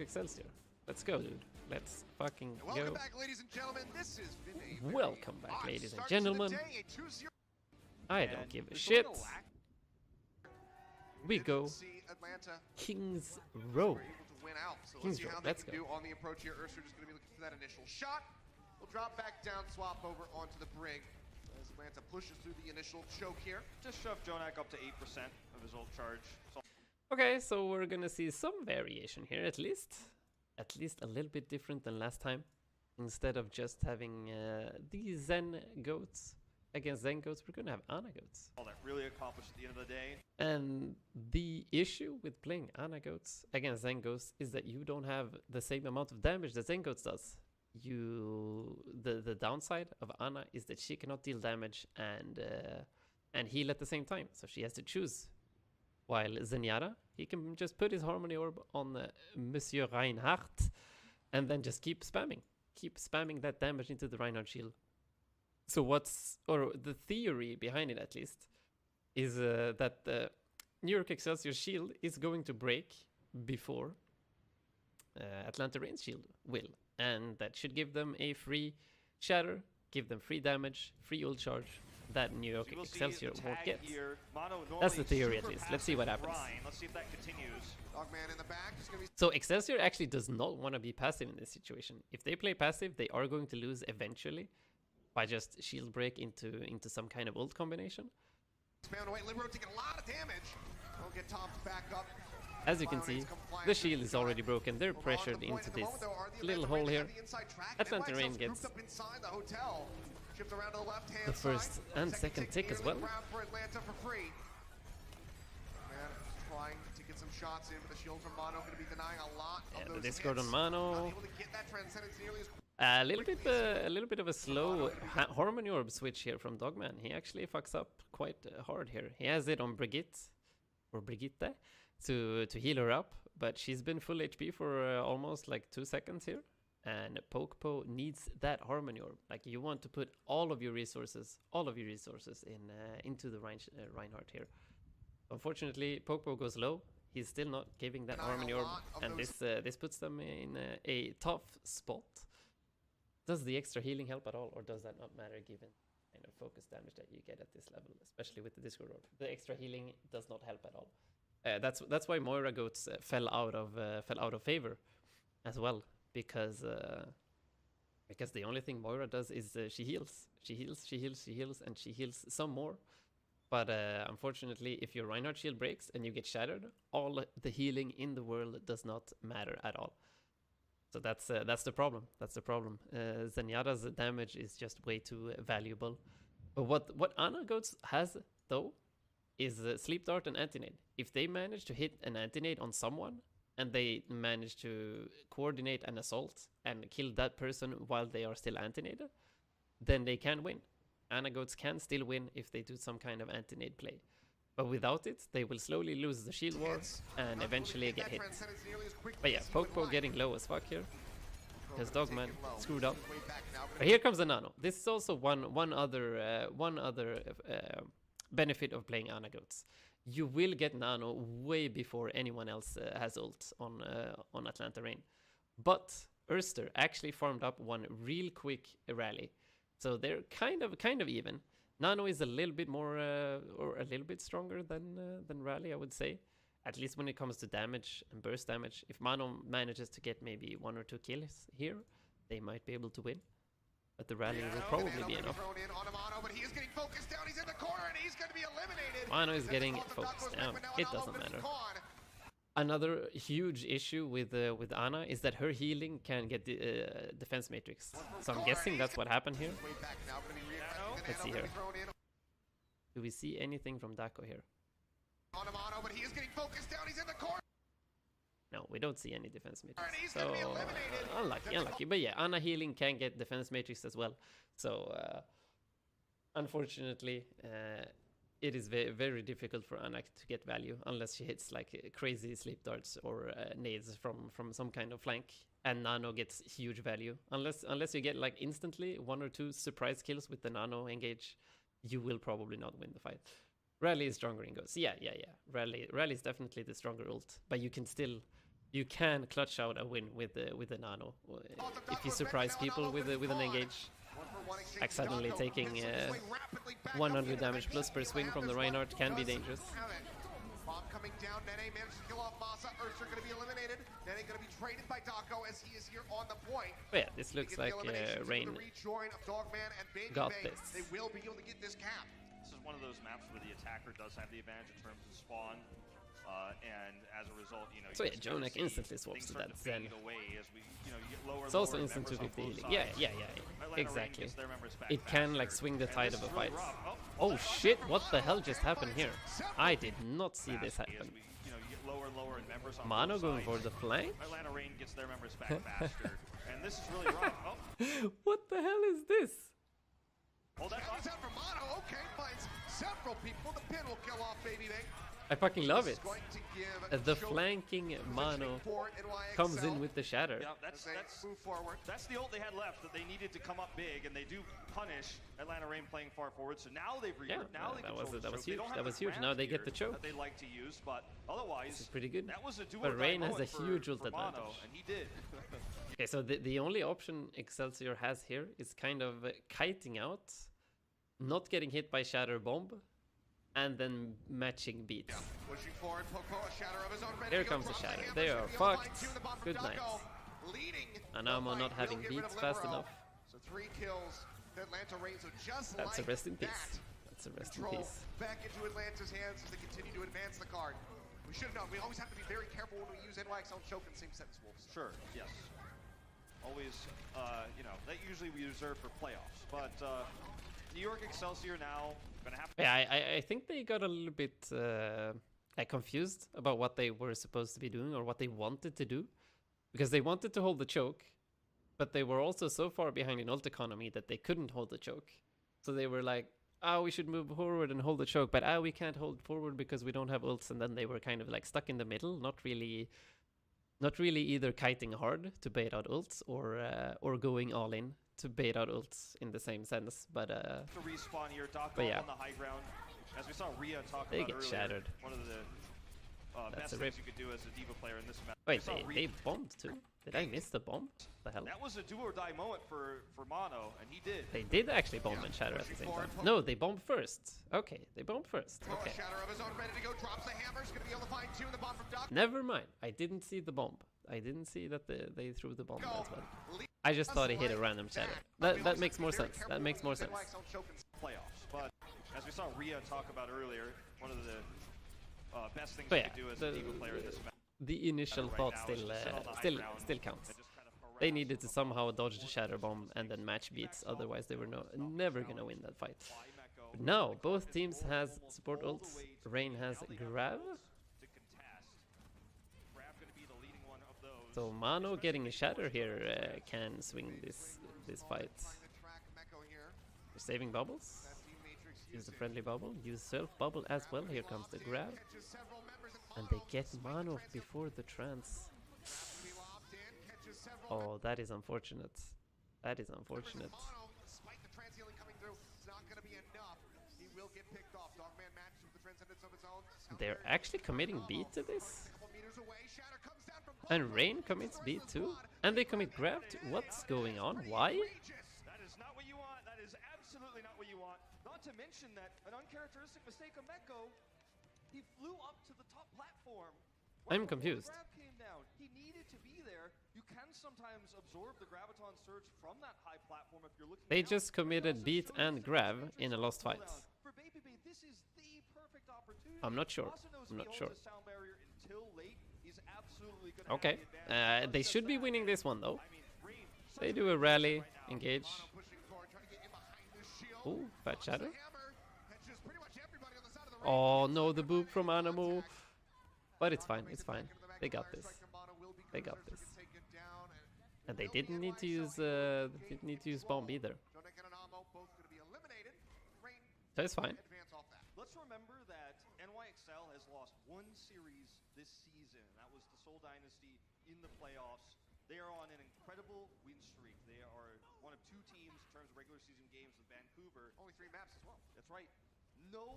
Excelsior. Let's go, dude. Let's fucking go. Welcome back, ladies and gentlemen. This has been a Welcome back, ladies and gentlemen. I don't give a shit. We go Kings Row. Kings Row, let's go. On the approach here, Ursa just going to be looking for that initial shot. We'll drop back down, swap over onto the brig as Atlanta pushes through the initial choke here. Just shove Jonak up to 8% of his ult charge. Okay, so we're gonna see some variation here, at least a little bit different than last time. Instead of just having the Zen goats against Zen goats, we're gonna have Ana goats. All that really accomplished at the end of the day. And the issue with playing Ana goats against Zen goats is that you don't have the same amount of damage that Zen goats does. The downside of Ana is that she cannot deal damage and heal at the same time, so she has to choose. While Zenyatta, he can just put his Harmony Orb on Monsieur Reinhardt and then just keep spamming that damage into the Reinhardt shield. So the theory behind it, at least, is that the NYXL shield is going to break before Atlanta Rain's shield will, and that should give them a free shatter, give them free damage, free ult charge that NYXL won't get. That's the theory, at least. Let's see what happens. Let's see if that continues. Dogman in the back, just gonna be So Excelsior actually does not want to be passive in this situation. If they play passive, they are going to lose eventually by just shield break into some kind of ult combination. spammed away. Libero taking a lot of damage. Don't get topped back up. As you can see, the shield is already broken. They're pressured into this little hole here. Atlanta Rain gets the first and second tick as well. Trying to get some shots in, but the shield from Mono going to be denying a lot of those the Discord hits. on Mono. Able to get that Transcendence nearly as A little bit of a slow Harmony Orb switch here from Dogman. He actually fucks up quite hard here. He has it on Brigitte to heal her up, but she's been full HP for almost like 2 seconds here. And Pokepo needs that Harmony Orb. Like, you want to put all of your resources into the Reinhardt here. Unfortunately, Pokepo goes low. He's still not giving that Harmony Orb, and this puts them in a tough spot. Does the extra healing help at all, or does that not matter given kind of focus damage that you get at this level, especially with the Discord Orb? The extra healing does not help at all. That's why Moira goats fell out of favor as well, because the only thing Moira does is she heals, and she heals some more. But unfortunately, if your Reinhardt shield breaks and you get shattered, all the healing in the world does not matter at all. So that's the problem. That's the problem. Zenyatta's damage is just way too valuable. But what Ana Goats has though is Sleep Dart and Antinade. If they manage to hit an Antinade on someone and they manage to coordinate an assault and kill that person while they are still Antinaded, then they can win. Ana Goats can still win if they do some kind of Antinade play. But without it, they will slowly lose the shield war and eventually get hit. But yeah, Pokepo getting low as fuck here, because Dogman screwed up. But here comes the Nano. This is also one other benefit of playing Ana Goats. You will get Nano way before anyone else has ult on Atlanta Rain. But Urster actually farmed up one real quick rally. So they're kind of even. Nano is a little bit more or a little bit stronger than Rally, I would say. At least when it comes to damage and burst damage. If Mano manages to get maybe 1 or 2 kills here, they might be able to win. But the Rally will probably be enough. Mano is getting focused down. It doesn't matter. Another huge issue with Ana is that her healing can get the defense matrix. So I'm guessing that's what happened here. Let's see here. Do we see anything from Dako here? No, we don't see any defense matrix. So unlucky. But yeah, Ana healing can get defense matrix as well. So unfortunately, it is very, very difficult for Ana to get value unless she hits like crazy sleep darts or nades from some kind of flank, and Nano gets huge value. Unless you get like instantly 1 or 2 surprise kills with the Nano engage, you will probably not win the fight. Rally is stronger in Ghost. Yeah. Rally is definitely the stronger ult, but you can still you can clutch out a win with the nano if you surprise people with an engage. Like suddenly taking 100 damage plus per swing from the Reinhardt can be dangerous. Bomb coming down. Nene managed to kill off Masa. Ursa going to be eliminated. Nene going to be traded by Dako as he is here on the point. But yeah, this looks like Rain got this. They will be able to get this cap. This is one of those maps where the attacker does have the advantage in terms of spawn. And as a result, you know, so yeah, Jonak instantly swaps to that Zen. It's also instant 250 healing. Yeah, exactly. It can like swing the tide of a fight. Oh shit, what the hell just happened here? I did not see this happen. Mano going for the flank? Atlanta Reign gets their members back faster. And this is really rough. Oh. What the hell is this? Oh, that's out for Mano. Okay, finds several people. The pin will kill off Baby Bang. I fucking love it. The flanking Mano comes in with the shatter. Yeah, that's the ult they had left, that they needed to come up big, and they do punish Atlanta Reign playing far forward. So now they've that was huge. That was huge. Now they get the choke. That they like to use, but otherwise, this is pretty good. That was a but Rain has a huge ult advantage. Mano, and he did. Okay, so the only option Excelsior has here is kind of kiting out, not getting hit by Shatter Bomb, and then matching beats. Pushing forward, Poco, a shatter of his own. Here comes the shatter. They are fucked. Good night. Anamo not having beats fast enough. So 3 kills. Atlanta Reign, so just that's a rest in peace. That's a rest in peace. Back into Atlanta's hands as they continue to advance the card. We should have known. We always have to be very careful when we use NYXL choke in same sentence Wolves. Sure, yes. Always, you know, that usually we reserve for playoffs. But New York Excelsior now gonna have to. Yeah, I think they got a little bit confused about what they were supposed to be doing or what they wanted to do, because they wanted to hold the choke, but they were also so far behind in ult economy that they couldn't hold the choke. So they were like, we should move forward and hold the choke, but we can't hold forward because we don't have ults. And then they were kind of like stuck in the middle, not really either kiting hard to bait out ults or going all in to bait out ults in the same sense. But to respawn here, but yeah, on the high ground. As we saw Rhea talk they about get earlier, shattered. One of the best things you could do as a D.Va player in this match. Wait, they bombed too? Did I miss the bomb? The hell? That was a do or die moment for Mano, and he did. They did actually bomb and shatter at the same time. No, they bombed first. Okay, they bombed first. Okay. Never mind. I didn't see the bomb. I didn't see that they threw the bomb as well. I just thought he hit a random shatter. That makes more sense. That makes more sense. Playoffs, but as we saw Rhea talk about earlier, one of the best things you could do as a D.Va player in this match. The initial thought still counts. They needed to somehow dodge the shatter bomb and then match beats, otherwise they were never gonna win that fight. But now both teams has support ults. Rain has Grav. So Mano getting a shatter here can swing this fight. They're saving bubbles. Use the friendly bubble. Use self bubble as well. Here comes the grab. And they get Mano before the trance. Oh, that is unfortunate. That is unfortunate. They're actually committing beat to this? And Rain commits beat too? And they commit grab too? What's going on? Why? That is not what you want. That is absolutely not what you want. Not to mention that an uncharacteristic mistake of Meko, he flew up to the top platform. I'm confused. The grab came down. He needed to be there. You can sometimes absorb the graviton surge from that high platform if you're looking. They just committed beat and grab in a lost fight. For Baby, this is the perfect opportunity. I'm not sure. I'm not sure. Okay, they should be winning this one though. They do a rally, engage. Ooh, fat shadow. Oh no, the boop from Anamo. But it's fine, it's fine. They got this. They got this. And they didn't need to use bomb either. So it's fine. Let's remember that NYXL has lost one series this season. That was the Seoul Dynasty in the playoffs. They are on an incredible win streak. They are one of 2 teams in terms of regular season games with Vancouver. Only 3 maps as well. That's right. No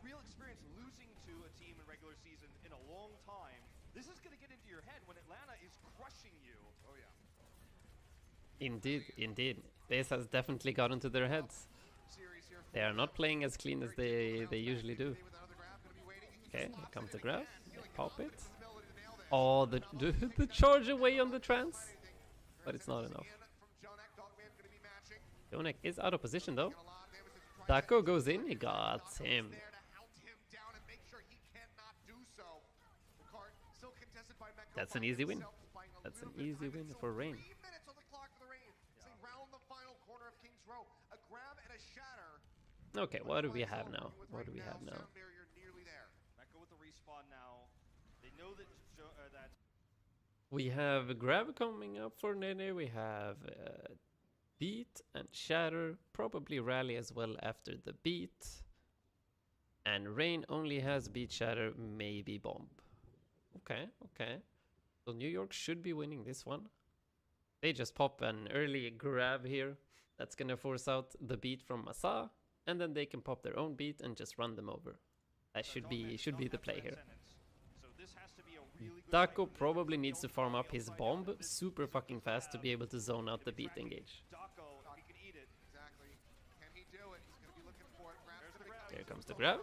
real experience losing to a team in regular season in a long time. This is going to get into your head when Atlanta is crushing you. Oh yeah. Indeed, indeed. This has definitely gotten to their heads. Series here. They are not playing as clean as they usually do. Okay, here comes the grab. They pop it. Oh, the charge away on the trance. But it's not enough. Jonek is out of position though. Daco goes in, he got him. That's an easy win. That's an easy win for Rain. Okay, what do we have now? What do we have now? Mecca with the respawn now. They know that that We have grab coming up for Nene. We have beat and shatter. Probably rally as well after the beat. And Rain only has beat, shatter, maybe bomb. Okay, okay. So New York should be winning this one. They just pop an early grab here. That's gonna force out the beat from Masa. And then they can pop their own beat and just run them over. That should be the play here. Daco probably needs to farm up his bomb super fucking fast to be able to zone out the beat engage. Here comes the grab.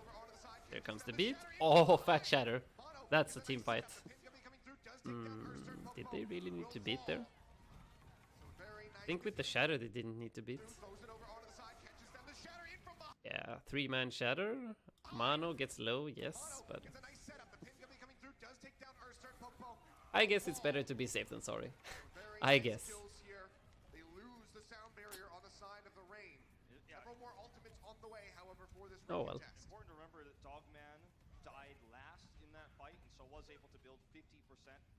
Here comes the beat. Oh, fat shatter. That's a team fight. Did they really need to beat there? I think with the shatter they didn't need to beat. Yeah, 3-man shatter. Mano gets low, yes, but I guess it's better to be safe than sorry. I guess. They lose the sound barrier on the side of the Rain. Several more ultimates on the way, however, for this oh well. It's important to remember that Dogman died last in that fight, and so was able to build 50%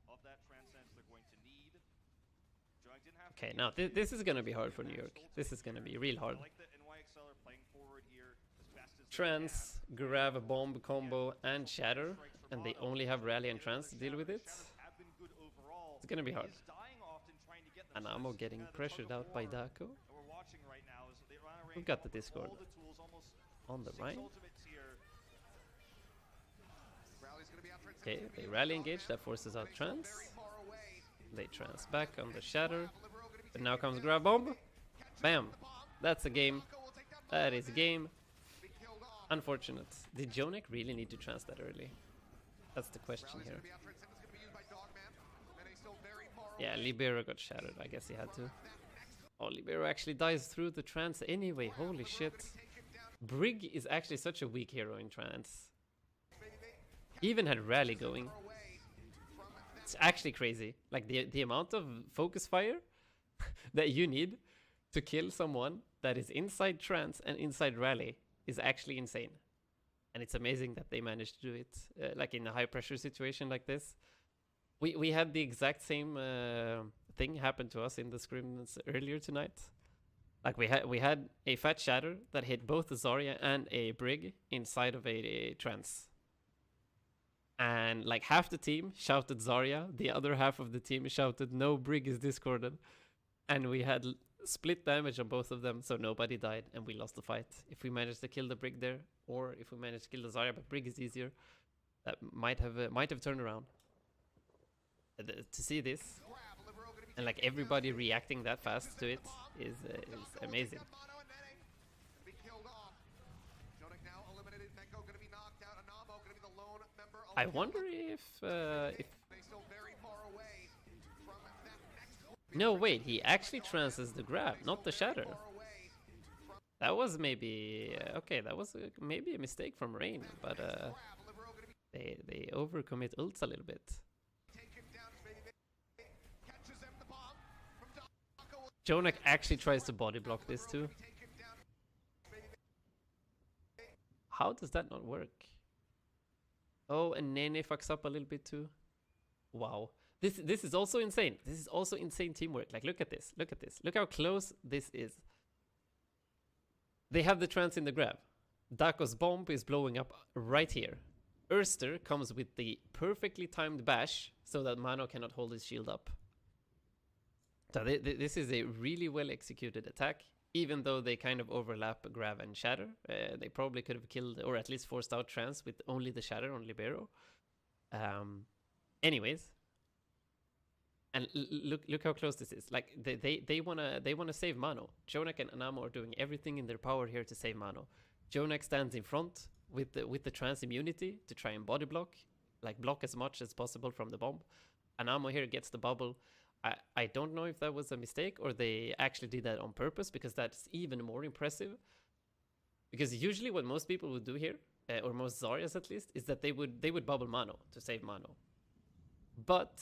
of that transcendence they're going to need. Didn't have Okay, now this is gonna be hard for New York. This is gonna be real hard. I like that NYXL are playing forward here as best as Trance, grab, a bomb combo, and shatter, and they only have rally and trance to deal with it. It's gonna be hard. And Amo getting pressured out by Daco. We've got the Discord on the right. Okay, they rally engage, that forces out trance. They trance back on the shatter. But now comes grab bomb. Bam! That's a game. That is a game. Unfortunate. Did Jonek really need to trance that early? That's the question here. Yeah, Libero got shattered. I guess he had to. Oh, Libero actually dies through the trance anyway. Holy shit. Brig is actually such a weak hero in trance. He even had rally going. It's actually crazy. Like the amount of focus fire that you need to kill someone that is inside trance and inside rally is actually insane. And it's amazing that they managed to do it like in a high pressure situation like this. We had the exact same thing happen to us in the scrims earlier tonight. Like we had a fat shatter that hit both the Zarya and a Brig inside of a trance. And like half the team shouted Zarya, the other half of the team shouted no, Brig is discorded. And we had split damage on both of them, so nobody died and we lost the fight. If we managed to kill the Brig there, or if we managed to kill the Zarya, but Brig is easier, that might have turned around. To see this and like everybody reacting that fast to it is amazing. I wonder if no, wait, he actually trances the grab, not the shatter. That was maybe okay, that was maybe a mistake from Rain, but they overcommit ults a little bit. Jonek actually tries to body block this too. How does that not work? Oh, and Nene fucks up a little bit too. Wow. This is also insane. This is also insane teamwork. Like, look at this. Look at this. Look how close this is. They have the trance in the grab. Daco's bomb is blowing up right here. Erster comes with the perfectly timed bash so that Mano cannot hold his shield up. So this is a really well executed attack, even though they kind of overlap grab and shatter. They probably could have killed or at least forced out trance with only the shatter on Libero. Anyways, and look how close this is. Like they wanna save Mano. Jonak and Anamo are doing everything in their power here to save Mano. Jonak stands in front with the trans immunity to try and body block, like block as much as possible from the bomb. Anamo here gets the bubble. I don't know if that was a mistake or they actually did that on purpose, because that's even more impressive. Because usually what most people would do here, or most Zaryas at least, is that they would bubble Mano to save Mano. But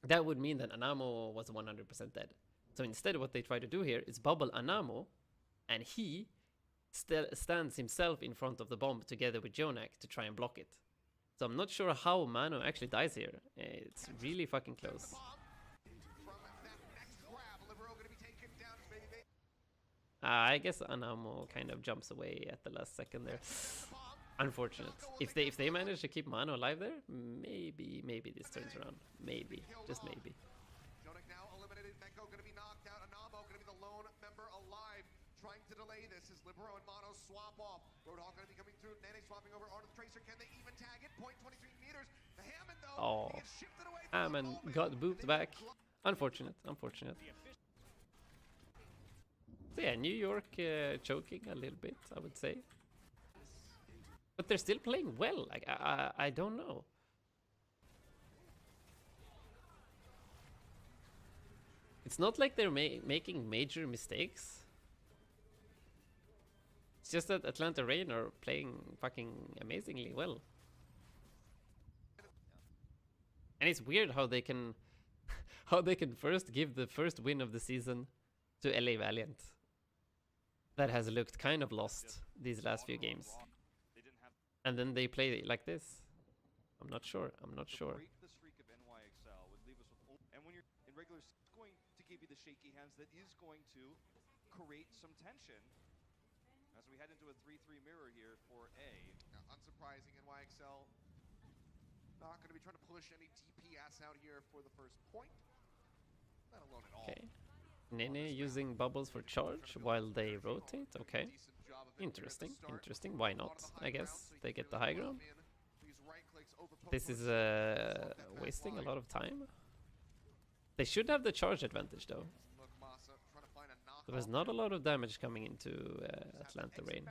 that would mean that Anamo was 100% dead. So instead what they try to do here is bubble Anamo, and he stands himself in front of the bomb together with Jonak to try and block it. So I'm not sure how Mano actually dies here. It's really fucking close. I guess Anamo kind of jumps away at the last second there. Unfortunate. If they manage to keep Mano alive there, maybe this turns around. Maybe, just maybe. Jonak now eliminated. Meko going to be knocked out. Anamo going to be the lone member alive, trying to delay this as Libero and Mano swap off. Roadhog going to be coming through. Nene swapping over onto the Tracer. Can they even tag it? 0.23 meters. The Hammond though. Oh, he gets shifted away from Hammond got booped back. Unfortunate. So yeah, New York choking a little bit, I would say. But they're still playing well. Like I don't know. It's not like they're making major mistakes. It's just that Atlanta Reign are playing fucking amazingly well. And it's weird how they can first give the first win of the season to LA Valiant. That has looked kind of lost these last few games. And then they play like this. I'm not sure. Break the streak of NYXL would leave us with, and when you're in regular, it's going to give you the shaky hands. That is going to create some tension as we head into a 3-3 mirror here for A. Now, unsurprising, NYXL not going to be trying to push any DPS out here for the first point. Not alone at all. Okay. Nene using bubbles for charge while they rotate. Okay. Interesting. Why not? I guess they get the high ground. This is wasting a lot of time. They should have the charge advantage though. There was not a lot of damage coming into Atlanta Reign.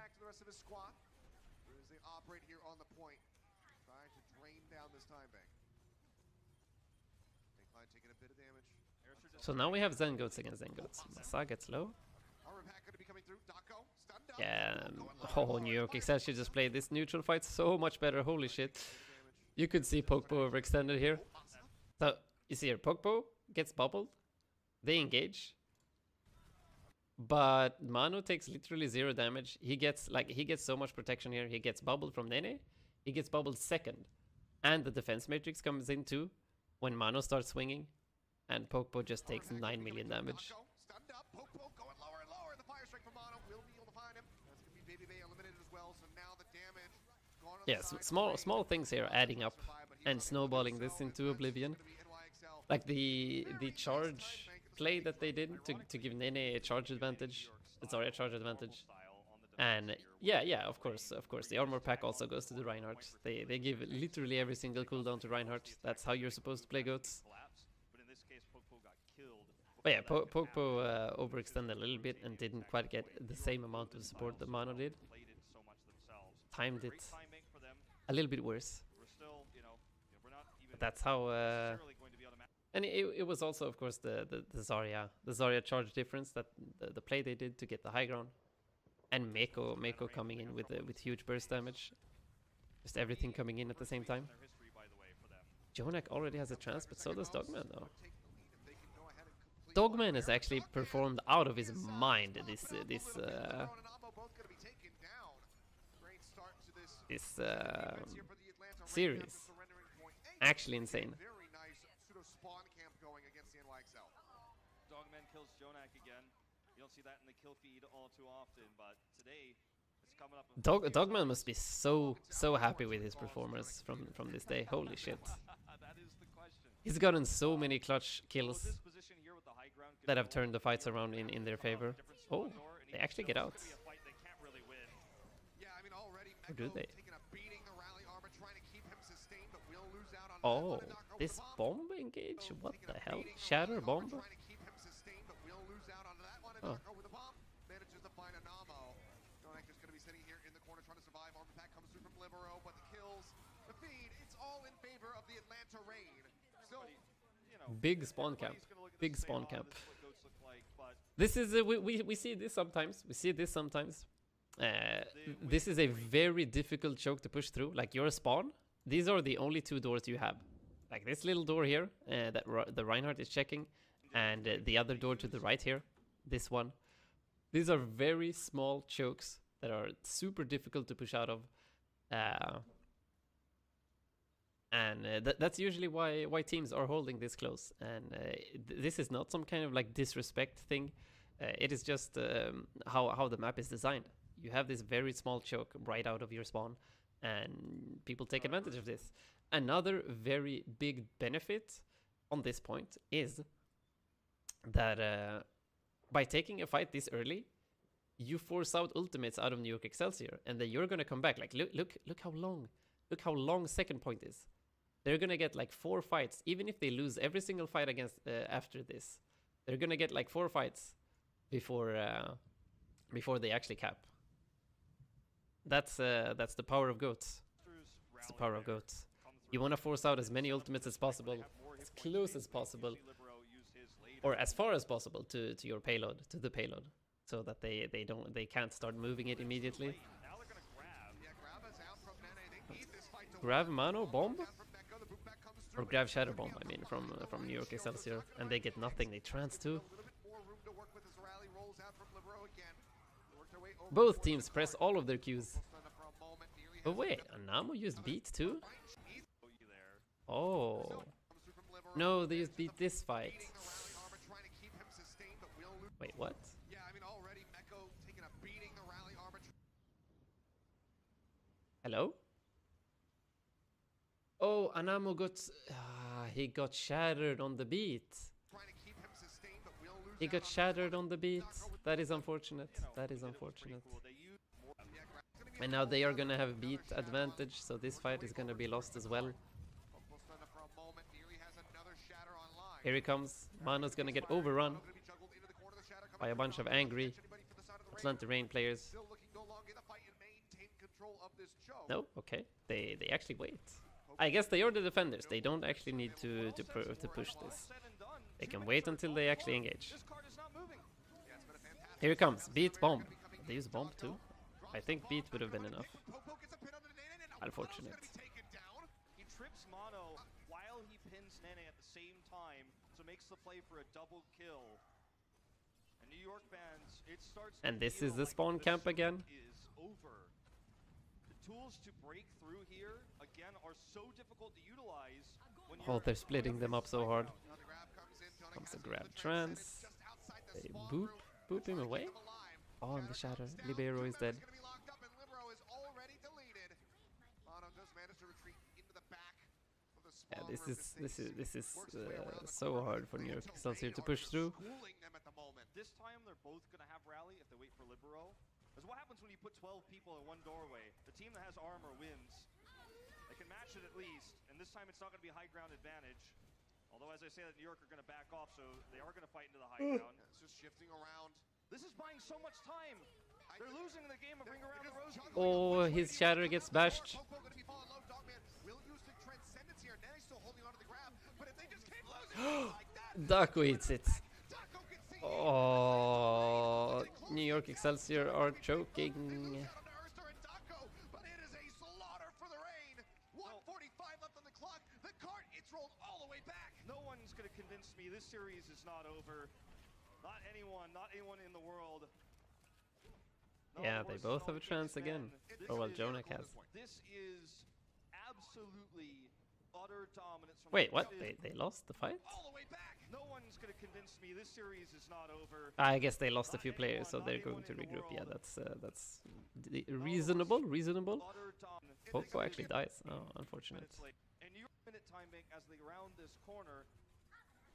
So now we have Zen Goats against Zen Goats. Masa gets low. Yeah, oh, New York NYXL should just play this neutral fight so much better. Holy shit. You could see Pokpo overextended here. So, you see here, Pokpo gets bubbled. They engage. But Mano takes literally 0 damage. He gets so much protection here. He gets bubbled from Nene. He gets bubbled second. And the defense matrix comes in too when Mano starts swinging. And Pokpo just takes 9 million damage. Yes, small things here adding up and snowballing this into oblivion. Like the charge play that they did to give Nene a charge advantage, a charge advantage. And yeah, of course, the armor pack also goes to the Reinhardt. They give literally every single cooldown to Reinhardt. That's how you're supposed to play goats. But yeah, Pokpo overextended a little bit and didn't quite get the same amount of support that Mano did. Timed it a little bit worse. But that's how... and it was also, of course, the Zarya charge difference, that the play they did to get the high ground. And Meko coming in with huge burst damage. Just everything coming in at the same time. Jonak already has a chance, but so does Dogman though. Dogman has actually performed out of his mind this series. Actually insane. Dogman kills Jonak again. You don't see that in the kill feed all too often, but today it's coming up. Dogman must be so happy with his performance from this day. Holy shit. That is the question. He's gotten so many clutch kills that have turned the fights around in their favor. Oh, they actually get out. Or do they? Oh, this bomb engage? What the hell? Shatter bomb? Trying to keep him sustained, but will lose out on that one. And Oh. Darko with the bomb manages to find Anamo. Jonak is going to be sitting here in the corner trying to survive. Arm attack comes through from Libero, but the kills, the feed, it's all in favor of the Atlanta Reign. Still, Big spawn camp. everybody's gonna look at Big this and say, spawn "Oh, camp. this is what goats look like," but This is we see this sometimes. We see this sometimes. This is a very difficult choke to push through. Like your spawn, these are the only two doors you have. Like this little door here that the Reinhardt is checking, and the other door to the right here, this one. These are very small chokes that are super difficult to push out of, and that's usually why teams are holding this close. And this is not some kind of like disrespect thing. It is just how the map is designed. You have this very small choke right out of your spawn, and people take advantage of this. Another very big benefit on this point is that by taking a fight this early, you force out ultimates out of New York Excelsior, and then you're gonna come back. Like look how long second point is. They're gonna get like 4 fights, even if they lose every single fight against after this. They're gonna get like 4 fights before they actually cap. That's the power of goats. It's the power of goats. You want to force out as many ultimates as possible, as close as possible, or as far as possible to your payload, to the payload, so that they can't start moving it immediately. now they're gonna grab. yeah, Grab is out from Nene. They need this fight to Grab Mano bomb, down from Becco. The boot back comes or through. grab Shatter bomb. I mean, from New York Excelsior, and they get nothing. They trance too. A little bit more room to work with as Rally rolls out from Libero again. They work their way over Both towards teams the press card. all of their Qs. Almost done it for a moment. Nearly But has wait, Anamo used beat too? He's You there. Oh. comes through from Libero. No, they used beat this fight. Beating the Rally armor, trying to keep him sustained, but will lose. Wait, what? Yeah, I mean already Mecco taking a beating. The Rally armor Hello? Oh, Anamo got... he got shattered on the beat. trying to keep him sustained, but will lose. He out got on shattered on the beat. That is unfortunate. That is unfortunate. They use more. Yeah, Grab's gonna be And now they are gonna have beat advantage, so this fight is gonna be lost as well. almost done it for a moment. Nearly has another shatter online. Here he comes. Mano's gonna get overrun Gonna be juggled into the corner. The shatter coming by a through. bunch of Not angry catch anybody for the side of the ring. Atlanta Reign players. Still looking to elongate the fight and maintain control of this choke. No, okay. They actually wait. I guess they are the defenders. They don't actually need to push this. Said and done. They 2 can minutes wait are until Oh, they all actually gone. engage. This card is not moving. Yeah, it's been a fantastic Here it comes. Beat They're bomb. gonna be coming They use in. bomb too. Drops I the think bomb, beat would have been gonna enough. take one. Popo gets a pin on the Nene, and now Unfortunate. Mono's gonna be taken down. He trips Mono while he pins Nene at the same time, so makes the play for a double kill. And New York fans, it starts to And this feel is the like spawn camp streak again. Is over. The tools to break through here again are so difficult to utilize when Oh, you're they're splitting them up so hard. Now the grab comes in. Jonak Comes has the it grab with the trance, trance. and it's just outside the They spawn boop, room. boop him Trying to away. keep him alive. Oh, and the shatter. Comes down. Libero 2 is dead. members gonna be locked up, and Libero is already deleted. Mono just managed to retreat into the back of the Yeah, spawn this room is to this stay is this is safe. Works his way around the so corner. hard for New York Atlanta Excelsior Reign to are push through. schooling them at the moment. This time they're both going to have rally if they wait for Libero. Because what happens when you put 12 people in one doorway? The team that has armor wins. They can match it at least, and this time it's not going to be high ground advantage. Although, as I say, that New York are going to back off, so they are going to fight into the high ground. Yeah, it's just shifting around. This is buying so much time. They're losing the game of Ring Around the Rosie. Oh, his shatter gets bashed. Popo gonna be falling low. Dogman will use the transcendence here. Nene's still holding onto the grab, but if they just keep losing like that, Daco eats it. Daco can see Oh, New York Excelsior are choking. But it is a slaughter for the Reign. 1:45 left on the clock. The cart, it's rolled all the way back. No one's going to convince me this series is not over. Not anyone in the world. No, Yeah, of they course, both it's have a all trance against again. men. This Or well, is- Jonak has. This is absolutely utter dominance from Wait, the what? Reign. They lost the fight? All the way back. No one's going to convince me this series is not over. I guess they lost a few Not players, so anyone, they're not going to anyone in the regroup. Yeah, world. that's reasonable. Reasonable. Utter dominance. Popo actually dies. Oh, unfortunate. Minutes late. And New York minute time bank as they round this corner.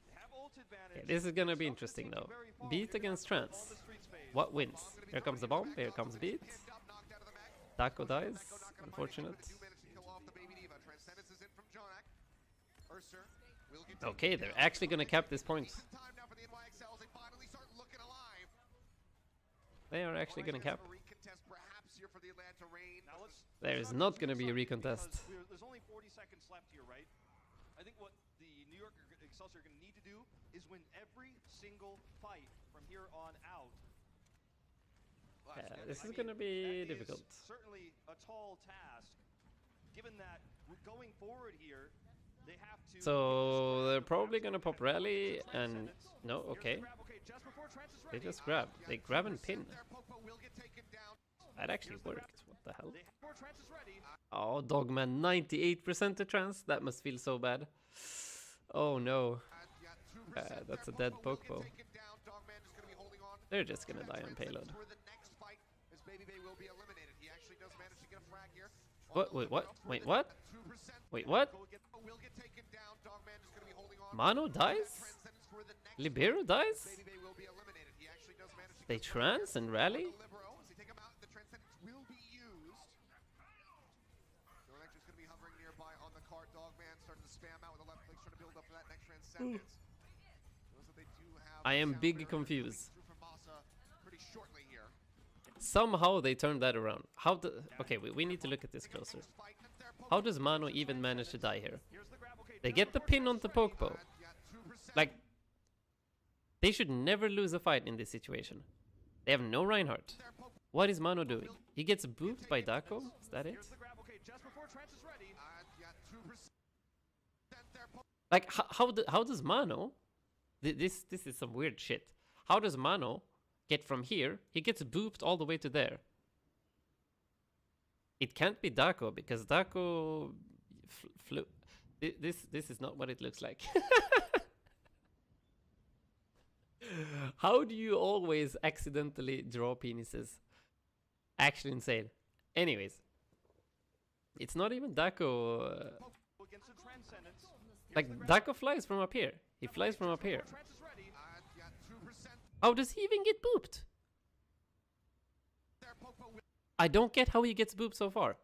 They have ult advantage. Okay, this is gonna be It's not interesting take you though. very far. Beat You're gonna against have to Trance. on the streets phase. What wins? Here comes the bomb. Here comes Beat. Pinned up, knocked out of the mag. Daco dies. Mecco not gonna find Unfortunate. anything, but they do manage to kill off the Baby Diva. Transcendence is in from Jonak. Mercer will get taken Okay, they're down. actually gonna cap this point. Decent time now for the NYXLs. They finally start looking alive. They are actually gonna cap. A recontest perhaps here for the Atlanta Reign. Now There is talk not gonna be a something recontest. because there's only 40 seconds left here, right? I think what the New York Excelsior are going to need to do is win every single fight from here on out. Yeah, And this I is mean, gonna be that is difficult. certainly a tall task, given that going forward here, they have to. So they're probably gonna pop rally and no, okay. They just grab. They grab and pin. That actually worked. What the hell? Oh, Dogman, 98% to trans. That must feel so bad. Oh no. That's a dead Pokebo. They're just gonna die on payload. What? Wait, what? Wait, what? Wait, what? Mano dies? Libero dies? They trans and rally? I am big confused. Somehow they turned that around. How do... Okay, we need to look at this closer. How does Mano even manage to die here? They get the pin on the Pokebo. Like, they should never lose a fight in this situation. They have no Reinhardt. What is Mano doing? He gets booped by Dako? Is that it? Like, how does Mano... This is some weird shit. How does Mano get from here? He gets booped all the way to there. It can't be Dako because Dako flew. This is not what it looks like. How do you always accidentally draw penises? Actually insane. Anyways, it's not even Dako. Like Dako flies from up here. He flies from up here. How does he even get booped? I don't get how he gets booped so far.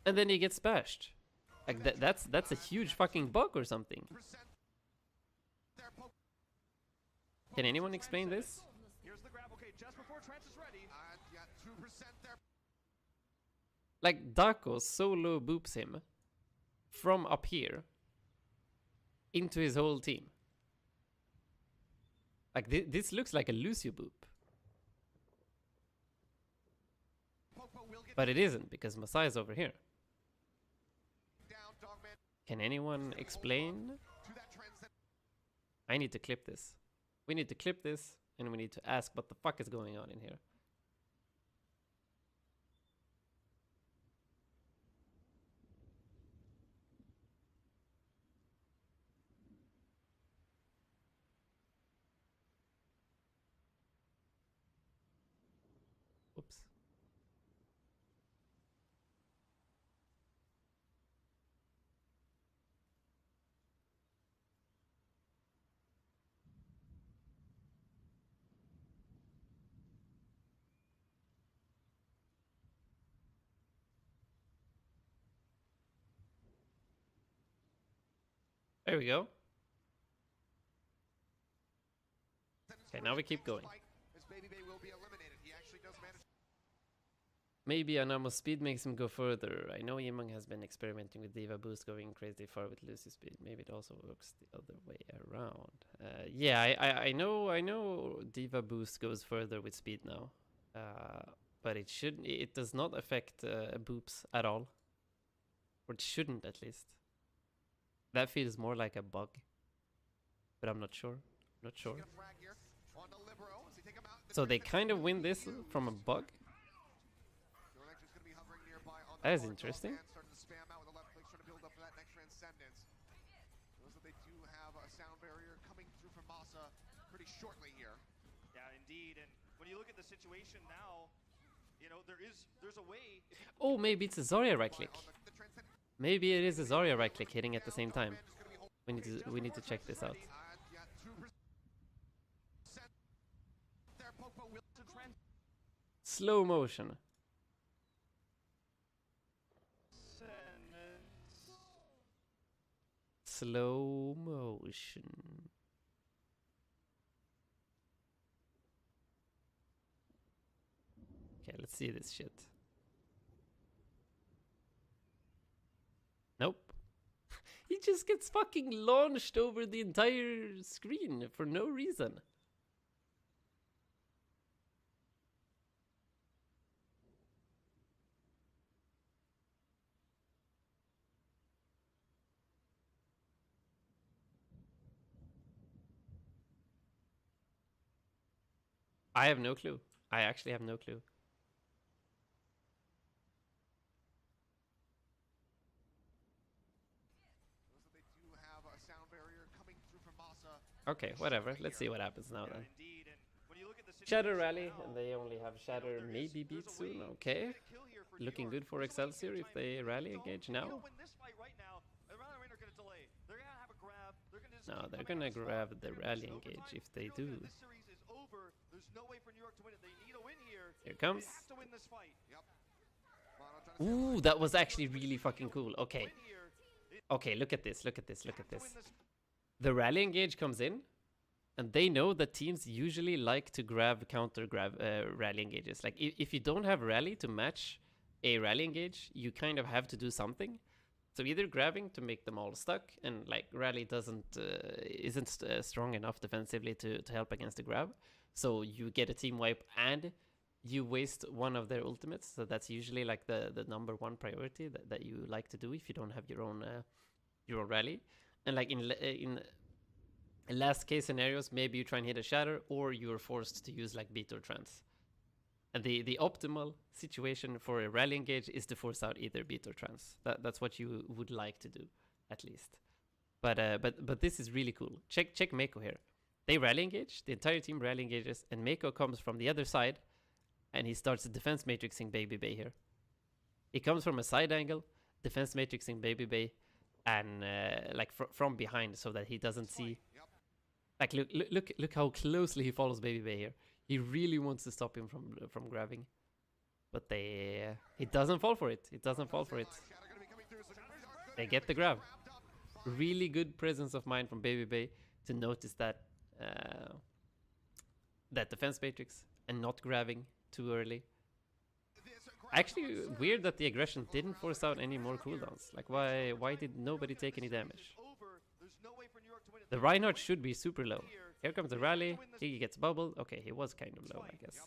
And then he gets bashed. Like that's a huge fucking bug or something. Can anyone explain this? Like Dako solo boops him from up here into his whole team. Like this looks like a Lucio boop. But it isn't because Masai is over here. Can anyone explain? I need to clip this. We need to clip this and we need to ask what the fuck is going on in here. Oops. There we go. Okay, now we keep going. Maybe Anamo's speed makes him go further. I know Yimang has been experimenting with Diva Boost going crazy far with Lucy speed. Maybe it also works the other way around. Yeah, I know Diva Boost goes further with speed now. But it does not affect boops at all. Or it shouldn't at least. That feels more like a bug. But I'm not sure. Not sure. So they kind of win this from a bug? That is interesting. Yeah, indeed. And when you look at the situation now, you know, there's a way. Oh, maybe it's a Zarya right click. Maybe it is a Zarya right click hitting at the same time. We need to check this out. Slow motion. slow motion. Okay, let's see this shit. Nope. He just gets fucking launched over the entire screen for no reason. I have no clue. I actually have no clue. They do have a sound barrier coming through from Masa. Okay, whatever. Let's see what happens now then. Indeed, and when you look at the Shatter situation Rally, now, and they only have Shatter there maybe is- beat there's a way soon. to Okay. get a kill here for New Looking York. good for There's a way to Excelsior get if time they to rally don't- engage if you now. don't win this fight right now, Around are gonna delay. They're gonna have a grab. They're gonna just No, keep they're coming gonna at the spot. grab the They're gonna rally miss overtime. engage if they They know do. that this series is over. There's no way for New York to win it. They need a win here. Here it comes. They have to win this fight. Yep. Mono trying to stay Ooh, alive. that was actually really fucking cool. Okay. Win here. Okay, look at this, look at this, look at Have to win this. this. The rally engage comes in, and they know that teams usually like to counter grab rally engages. Like if you don't have rally to match a rally engage, you kind of have to do something. So either grabbing to make them all stuck, and like rally isn't strong enough defensively to help against the grab. So you get a team wipe and you waste one of their ultimates. So that's usually like the number one priority that you like to do if you don't have your own rally. And like in last case scenarios, maybe you try and hit a shatter, or you're forced to use like beat or trance. And the optimal situation for a rally engage is to force out either beat or trance. That's what you would like to do, at least. But this is really cool. Check Mako here. They rally engage, the entire team rally engages, and Mako comes from the other side, and he starts defense matrixing Baby Bay here. He comes from a side angle, defense matrixing Baby Bay, and like from behind, so that he doesn't see. Yep. Like look how closely he follows Baby Bay here. He really wants to stop him from grabbing, but he doesn't fall for it. He doesn't fall for it. Shatter gonna be coming through, so New York good. They get the grab. Wrapped up by Really good presence of mind from Baby Bay to notice that that defense matrix and not grabbing too early. this grab Actually, on surge. weird that the aggression didn't force out any more cooldowns. Like why did nobody take any damage? Over. There's no way for New York to win it. The Reinhardt should be super low. Here comes the rally. He gets bubbled. Okay, he was kind of low, I guess.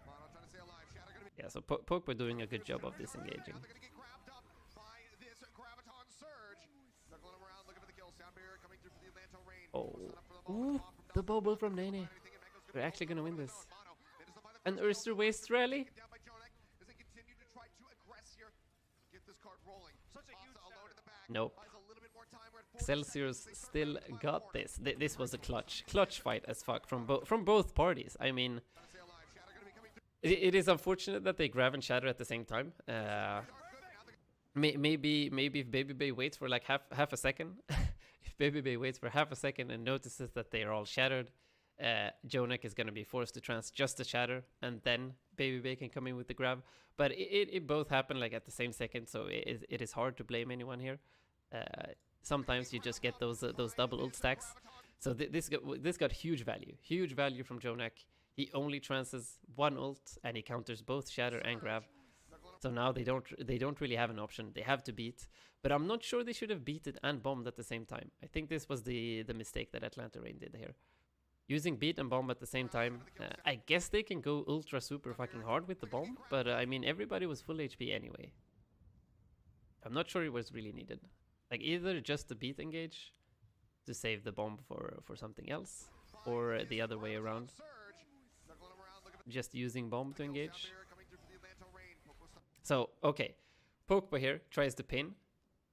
Mono trying to stay alive. Shatter gonna be Yeah, so Poke doing a good job of disengaging. Now they're gonna get grabbed up by this graviton surge. Knuckling him around, looking for the kill. Sound barrier coming through for the Atlanto rain. Oh. Set up for the Ooh, bomb from the Dallas. bubble from Nene. Anything, and Meko's We're actually gonna win hold this. on. Mono, they just apply the An first Urster kill. waste rally? Taken down by Jonak as they continue to try to aggress here. Get this card rolling. Such a huge Asa alone in the back. Nope. Buys a little bit more time. We're at 40 Excelsior's seconds. They still turn around got corner. this. This was a clutch fight as fuck from both parties. I mean, Trying to stay alive. Shatter gonna be coming through. it is unfortunate that they grab and shatter at the same time. Maybe if Baby Bay waits for like half a second, if Baby Bay waits for half a second and notices that they are all shattered, Jonak is gonna be forced to trans just to shatter, and then Baby Bay can come in with the grab. But it both happen like at the same second, so it is hard to blame anyone here. Sometimes you just get those double ult stacks. So this got huge value from Jonak. He only transes one ult and he counters both shatter and grab. So now they don't really have an option. They have to beat, but I'm not sure they should have beaten and bombed at the same time. I think this was the mistake that Atlanta Rain did here. Using beat and bomb at the same time. I guess they can go ultra super fucking hard with the bomb, but I mean everybody was full HP anyway. I'm not sure it was really needed. Like either just the beat engage to save the bomb for something else, or the other way around. Just using bomb to engage. So, okay. Pokebo here tries to pin,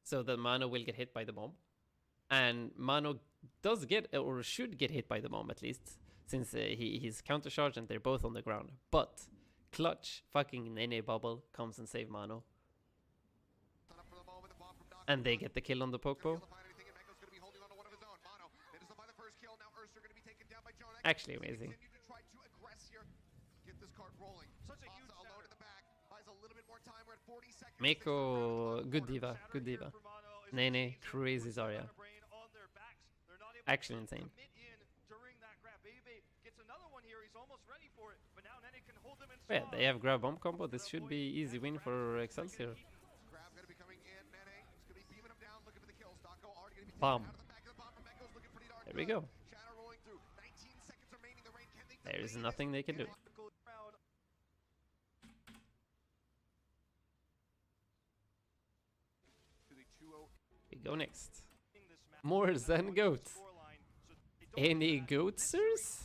so that Mano will get hit by the bomb. And Mano does get, or should get hit by the bomb at least, since he's countercharged and they're both on the ground. But clutch fucking Nene Bubble comes and save Mano. And they get the kill on the Pokebo. Actually amazing. Such a huge Mako, good diva, Shatter good diva. for Mono. Nene, crazy Zarya. Actually insane. Yeah, they have grab bomb combo. This should be easy win for Excelsior. Grab gonna be coming in. Nene is gonna be beaming him down, looking for the kills. Dako already gonna be Bomb. taken out of the back of the bomb from Echo's looking pretty darn There we good. go. Shadow rolling through. 19 seconds remaining. The rain. Can they There is delay nothing this? they can do. To the 2-0. We go next. More than goats. Any goatsers?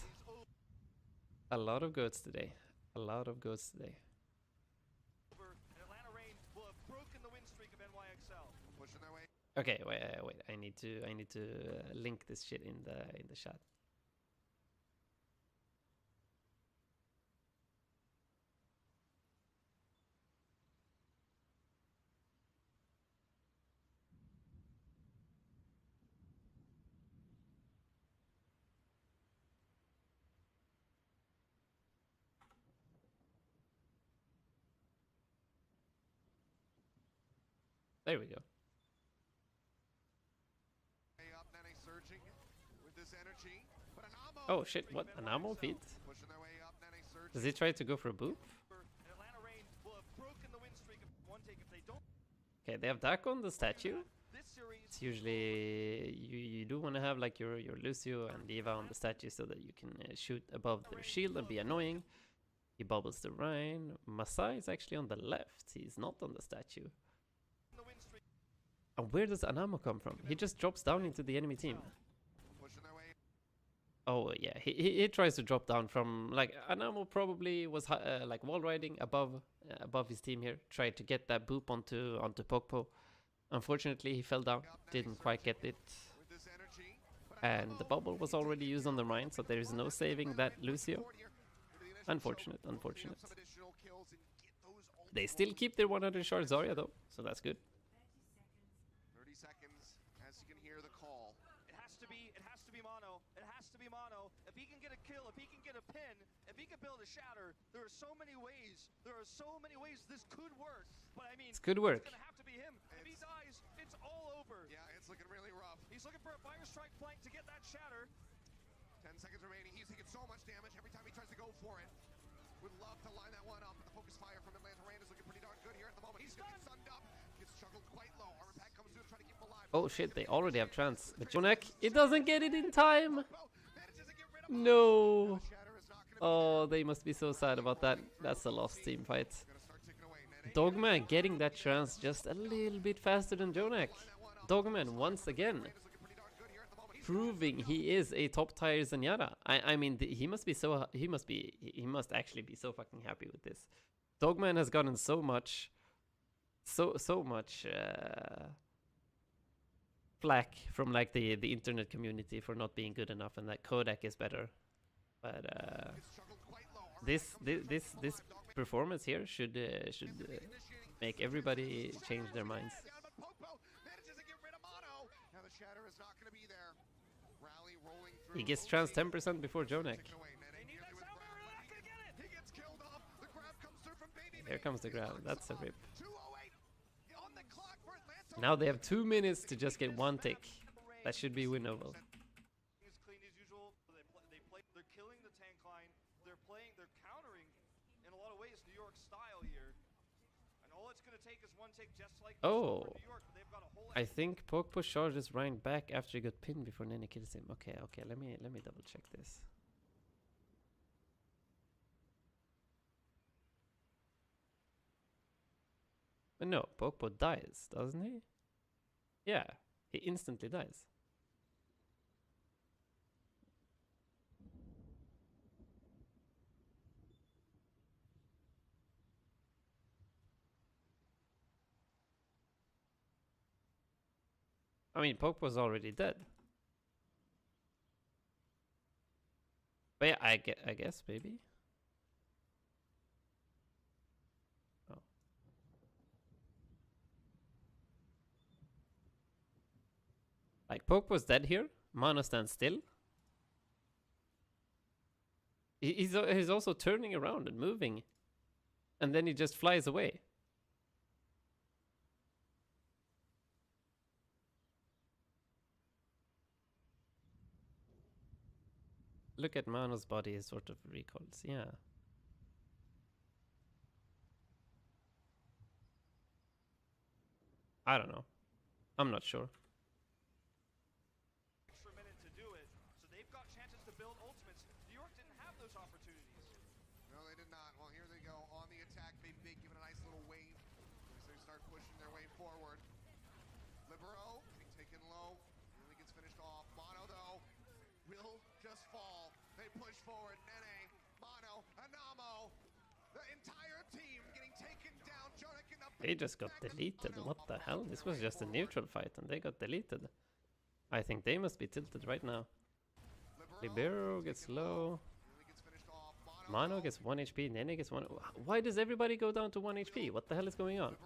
A lot of goats today. A lot of goats today. Atlanta Reign will have broken the win streak of NYXL. Pushing their way. Okay, wait. I need to link this shit in the chat. There we go. Way up, Nene surging with this energy. But Anamo Oh shit, what? Anamo feet? pushing their way up, Nene surging. Does he try to go for a boop? Atlanta Reign will have broken the win streak of one take if they don't. Okay, they have Dak on the statue. This series It's usually you do want to have like your Lucio and Diva on the statue so that you can shoot above their shield and be annoying. He bubbles the Rhine. Masai is actually on the left. He's not on the statue. the win streak. And where does Anamo come from? He just drops down into the enemy team. Pushing their way. Oh yeah, he tries to drop down from like Anamo probably was like wall riding above his team here. Tried to get that boop onto Pokpo. Unfortunately, he fell down. Didn't quite get it. With this energy. But And Anamo the bubble was already used on the Rhine, so there is no saving that Lucio. Unfortunate, unfortunate. Some additional kills and get those They still keep their 100 shard Zarya though, so that's good. 30 seconds as you can hear the call. It has to be mono. It has to be mono. If he can get a kill, if he can get a pin, if he can build a shatter, there are so many ways. There are so many ways this could work. But I mean, This could work. It's gonna have to be him. If he dies, it's all over. Yeah, it's looking really rough. He's looking for a fire strike flank to get that shatter. 10 seconds remaining. He's taking so much damage every time he tries to go for it. Would love to line that one up, but the focus fire from Atlanta Reign is looking pretty darn good here at the moment. He's gonna get sunned up. Gets juggled quite low. Armor pack comes through to try to keep him alive. Oh shit, they already have trance. But Jonek, it doesn't get it in time! Manages to get rid of him. No! Shatter is not gonna Oh, they must be so sad about that. That's a lost team fight. gonna start ticking away. Nene Dogman getting that trance just a little bit faster than Jonek. Dogman once again is looking pretty darn good here at the moment. proving he is a top tier Zenyatta. I mean, he must be so he must actually be so fucking happy with this. Dogman has gotten so much flack from like the internet community for not being good enough and that Kodak is better. But Gets juggled quite low. Armor this performance here should make everybody change their minds. down, but Popo manages to get rid of Mono. Now the shatter is not gonna be there. Rally rolling through. He gets trans 10% before Jonek. Taken away. Nene They need nearly that with sound grab. barrier. They're not gonna get it. He gets killed off. The grab comes through from Baby. Here comes the grab. That's a rip. 2:08 on the clock for Atlanta. Now they have 2 minutes to just get one tick. That should be winnable. As clean as usual. They're killing the tank line. They're countering in a lot of ways New York style here. And all it's gonna take is one tick, just like Oh. New York. But they've got a whole. I think Pokpo charges Ryan back after he got pinned before Nene kills him. Okay, let me double check this. But no, Pokpo dies, doesn't he? Yeah, he instantly dies. I mean, Poke was already dead. But yeah, I guess maybe. Oh. Like Poke was dead here. Mana stands still. He's also turning around and moving. And then he just flies away. Look at Mano's body, sort of recoils. Yeah. I don't know. I'm not sure. Extra minute to do it, so they've got chances to build ultimates. New York didn't have those opportunities. No, they did not. Well, here they go on the attack. Maybe they give it a nice little wave as they start pushing their way forward. Libero getting taken low. Really gets finished off. Mono, though, will just fall. They push forward. Nene, Mono, Anamo. The entire team getting taken down. Jonik in the They just got deleted. What the hell? This was just a neutral fight and they got deleted. I think they must be tilted right now. Libero gets low. Mano gets 1 HP. Nene gets 1. Why does everybody go down to 1 HP? What the hell is going on?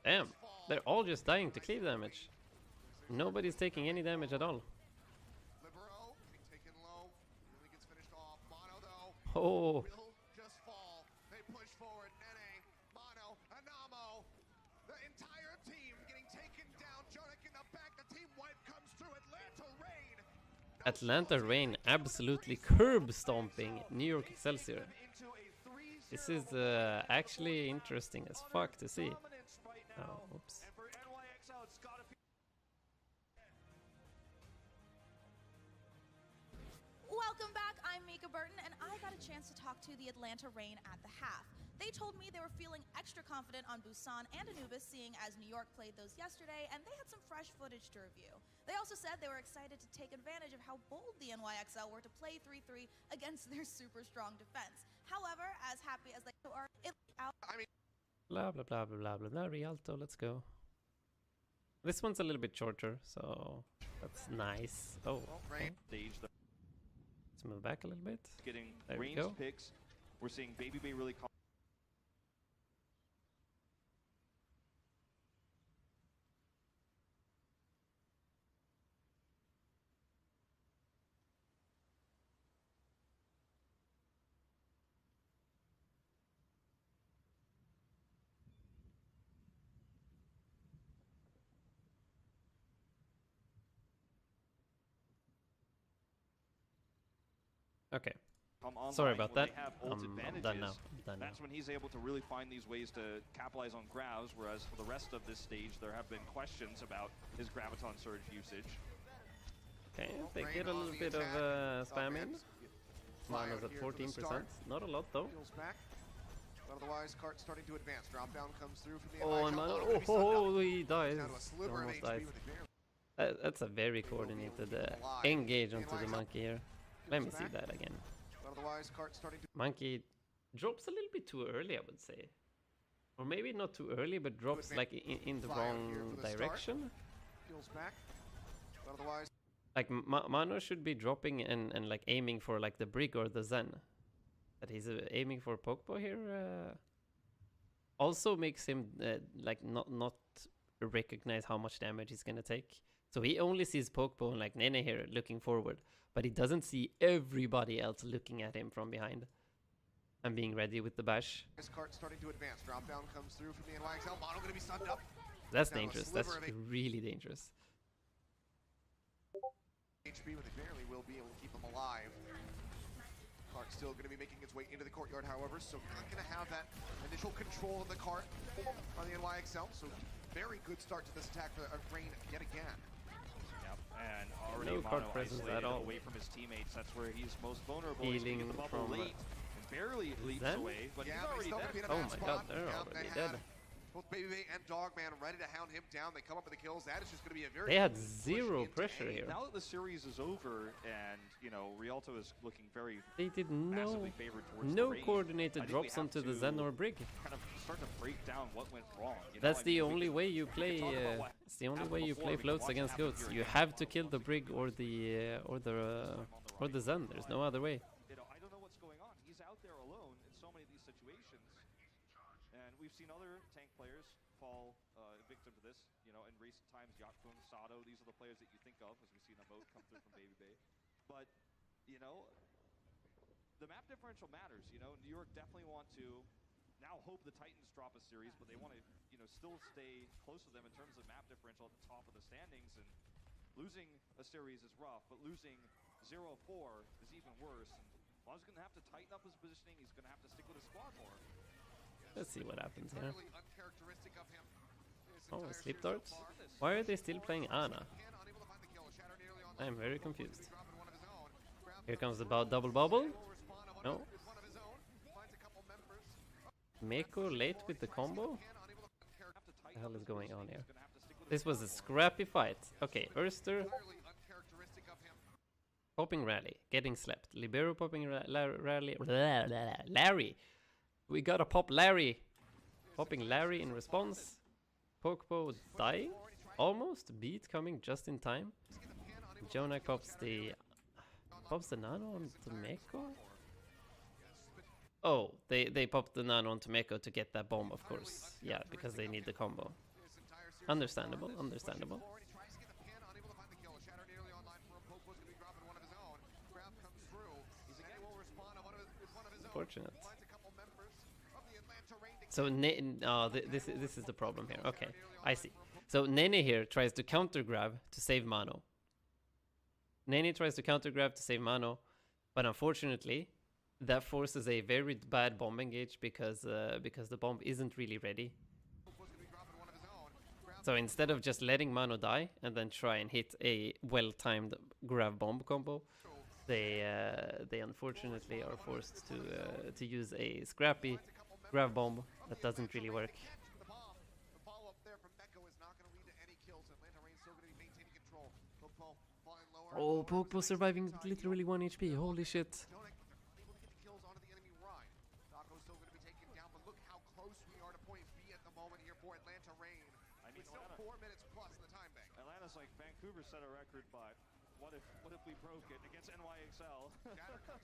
Damn. They're all just dying to cleave damage. Nobody's taking any damage at all. Oh. Atlanta Rain absolutely curb stomping New York Excelsior. This is actually interesting as fuck to see. Oh, oops. Welcome back, I'm Mika Burton, and I got a chance to talk to the Atlanta Rain at the half. They told me they were feeling extra confident on Busan and Anubis, seeing as New York played those yesterday, and they had some fresh footage to review. They also said they were excited to take advantage of how bold the NYXL were to play 3-3 against their super strong defense. However, as happy as they are, it out. Blah blah blah blah blah blah blah. Rialto, let's go. This one's a little bit shorter, so that's nice. Oh, okay. Let's move back a little bit. Getting there we range go. picks. We're seeing Baby Bay really. Okay. Online, sorry about when that. they have ult I'm advantages, done now. that's when he's able to really find these ways to capitalize on grabs, whereas for the rest of this stage, there have been questions about his Graviton Surge usage. Okay, they get a little bit of spam in. Mano's at 14%. Not a lot though. Otherwise, Cart starting to advance. Drop down comes through from the Oh, and Mano, oh, he dies. Almost dies. That's a very coordinated engage onto the monkey here. Let me see that again. Otherwise, Cart starting to Monkey drops a little bit too early, I would say. Or maybe not too early, but drops like in the wrong direction. Otherwise, like Mano should be dropping and like aiming for like the Brig or the Zen. But he's aiming for Pokpo here. Also makes him like not recognize how much damage he's gonna take. So he only sees Pokpo and like Nene here looking forward, but he doesn't see everybody else looking at him from behind and being ready with the bash. This cart starting to advance. Drop down comes through from the NYXL. Mono gonna be sunned up. That's dangerous. That's really dangerous. HP, but they barely will be able to keep him alive. Cart still going to be making its way into the courtyard, however, so not going to have that initial control of the cart on the NYXL. So very good start to this attack for Rain yet again. Yep, and already No cart Mono presence isolated at all. away from his teammates. That's where he's most vulnerable. Healing He's the bubble from, late and barely leaps Zen? away, but Yeah, he's already dead. Oh my god, they're already dead. Both Baby and Dogman ready to hound him down. They come up with the kills. That is just going to be a very They had push zero into pressure aim. here. Now that the series is over and, you know, Rialto is looking very They did massively favored towards the no Rain, coordinated I think we drops have onto the to Zen or Brig. kind of start to break down what went wrong. You know? That's I the mean, we only could- way you we play. could talk about what It's the only happened way you before. play We can floats watch it against happen goats. here You again. have to kill the Brig or the Zen. There's no other way. You know, I don't know what's going on. He's out there alone in so many of these situations. And we've seen other tank players fall victim to this. You know, in recent times, Yakun, Sato, these are the players that you think of as we've seen a vote come through from Baby Bay. But, you know, the map differential matters. You know, New York definitely want to now hope the Titans drop a series, but they want to, you know, still stay close to them in terms of map differential at the top of the standings. And losing a series is rough, but losing 0-4 is even worse. And Mono's going to have to tighten up his positioning. He's going to have to stick with his squad more. Let's see what happens here. Clearly uncharacteristic of him. This Oh, entire sleep series darts? so far. Why are they still playing Ana? Ken unable to find the kill. Shatter nearly on I'm line. very Poke confused. dropping one of his own. Grab Here comes the through. double bubble. Will respond on No. one of his own. Finds a couple members. Meko late with the combo? Ken unable to find Have to What tighten the hell up is his going on positioning. here? He's going to have to stick with This his was a squad more. scrappy fight. Okay, Erster clearly uncharacteristic of him. popping rally, getting slept. Libero popping rally. Larry. We gotta pop Larry. Popping Larry in response. Pokpo dying. Almost. Beat coming just in time. Jonak pops the nano onto Meko. Oh, they popped the nano onto Meko to get that bomb, of course. Yeah, because they need the combo. Understandable, understandable. Fortunate. So this is the problem here. Okay, I see. So Nene here tries to counter grab to save Mano. Nene tries to counter grab to save Mano, but unfortunately, that forces a very bad bomb engage because the bomb isn't really ready. So instead of just letting Mano die and then try and hit a well-timed grab bomb combo, they unfortunately are forced to use a scrappy grab bomb that doesn't really work. Oh, Pokpo surviving with literally 1 HP. Holy shit. I mean, Atlanta, 4 minutes plus in the time bank. Atlanta's like Vancouver set a record, but what if we broke it against NYXL?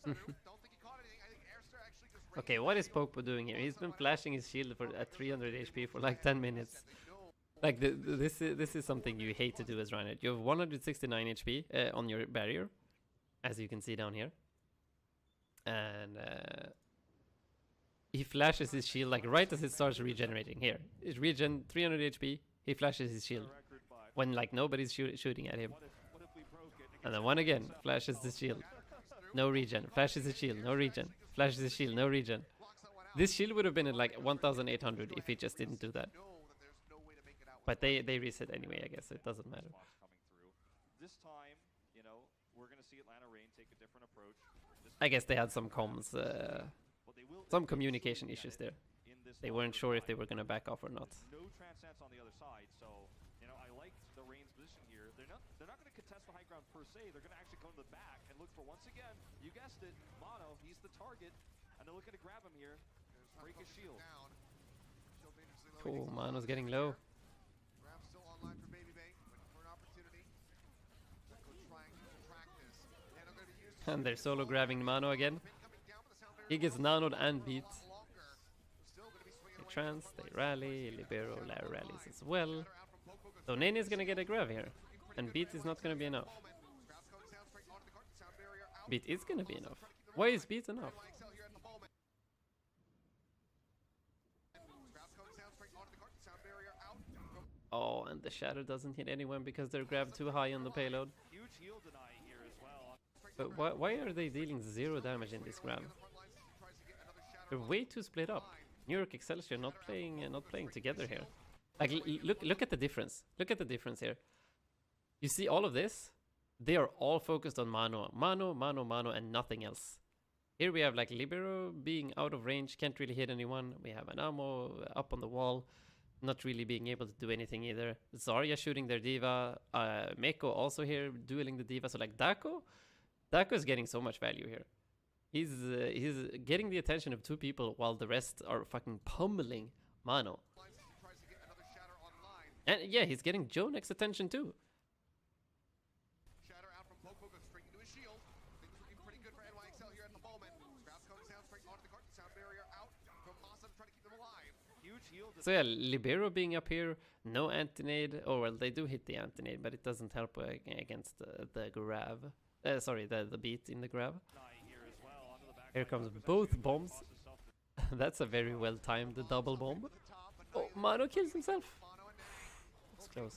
Don't think he caught anything. I think Airster actually just Okay, what is Pokpo doing here? He's been flashing his shield for at 300 HP for like 10 minutes. Like this is something you hate to do as Reinhardt. You have 169 HP on your barrier, as you can see down here, and he flashes his shield like right as it starts regenerating. Here, it's regen 300 HP. He flashes his shield when like nobody's shooting at him, and then one again flashes his shield, no regen. Flashes his shield, no regen. Flashes his shield, no regen. This shield would have been at like 1,800 if he just didn't do that. But they reset anyway, I guess, so it doesn't matter. Coming through. This time, you know, we're going to see Atlanta Reign take a different approach. I guess they had some comms, some communication issues there. They weren't sure if they were going to back off or not. No transcends on the other side, so, you know, I like the Reign's position here. They're not going to contest the high ground per se. They're going to actually come to the back and look for, once again, you guessed it, Mono, he's the target, and they're looking to grab him here, break his shield. Cool, Mano's getting low. Still online for Baby Bay, waiting for an opportunity. Trying to track this. And they're going to be used And they're solo grabbing Mano again. He gets nanoed and beat. They trans, they rally, Libero rallies as well. So Nene is gonna get a grab here. And beat is not gonna be enough. Beat is gonna be enough. Why is beat enough? Oh, and the shadow doesn't hit anyone because they're grabbed too high on the payload. Huge heal deny here as well. But why are they dealing 0 damage in this grab? They're way too split up. New York Excelsior not playing together here. Like look at the difference. Look at the difference here. You see all of this? They are all focused on Mano, and nothing else. Here we have like Libero being out of range, can't really hit anyone. We have Anamo up on the wall, not really being able to do anything either. Zarya shooting their diva. Meko also here dueling the diva. So like Dako is getting so much value here. He's getting the attention of 2 people while the rest are fucking pummeling Mano. And yeah, he's getting Jonek's attention too. Shatter out from Poco, goes straight into his shield. Things looking pretty good for NYXL here at the moment. Scrap coming down straight onto the cart. Sound barrier out from Masa to try to keep them alive. Huge heal So yeah, Libero being up here, no anti-nade. Oh well, they do hit the anti-nade, but it doesn't help against the grab. Sorry, the beat in the grab. here as well. Onto the back Here comes both bombs. That's a very well-timed double bomb. Oh, Mano kills himself. It's close.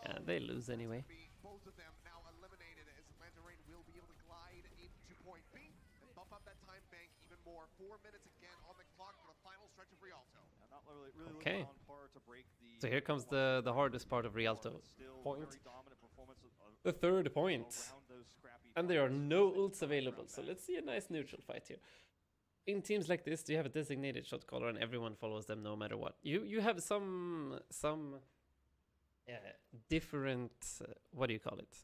Yeah, they lose anyway. both of them now eliminated as Atlanta Reign will be able to glide into point B and bump up that time bank even more. 4 minutes again on the clock for the final stretch of Rialto. Not really Okay. looking on par to break the So here comes the hardest part of Rialto. Still Point. very dominant performance The third point. around those scrappy And there are fights. no Second ults round available, so back. let's see a nice neutral fight here. In teams like this, you have a designated shot caller and everyone follows them no matter what. You have some different, what do you call it?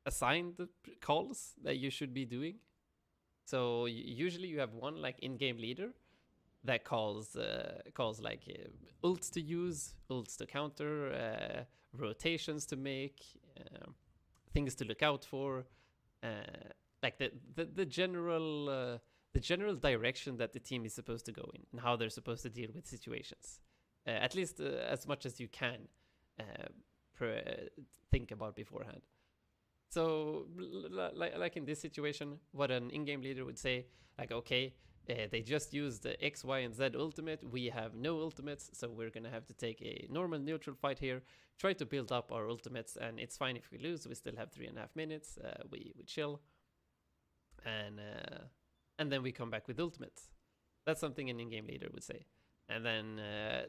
Assigned calls that you should be doing. So usually you have one like in-game leader that calls like ults to use, ults to counter, rotations to make, things to look out for, like the general direction that the team is supposed to go in and how they're supposed to deal with situations. At least as much as you can think about beforehand. So, like in this situation, what an in-game leader would say, like, okay, they just used the X, Y, and Z ultimate. We have no ultimates, so we're gonna have to take a normal neutral fight here. Try to build up our ultimates, and it's fine if we lose. We still have 3.5 minutes. We chill, and then we come back with ultimates. That's something an in-game leader would say. And then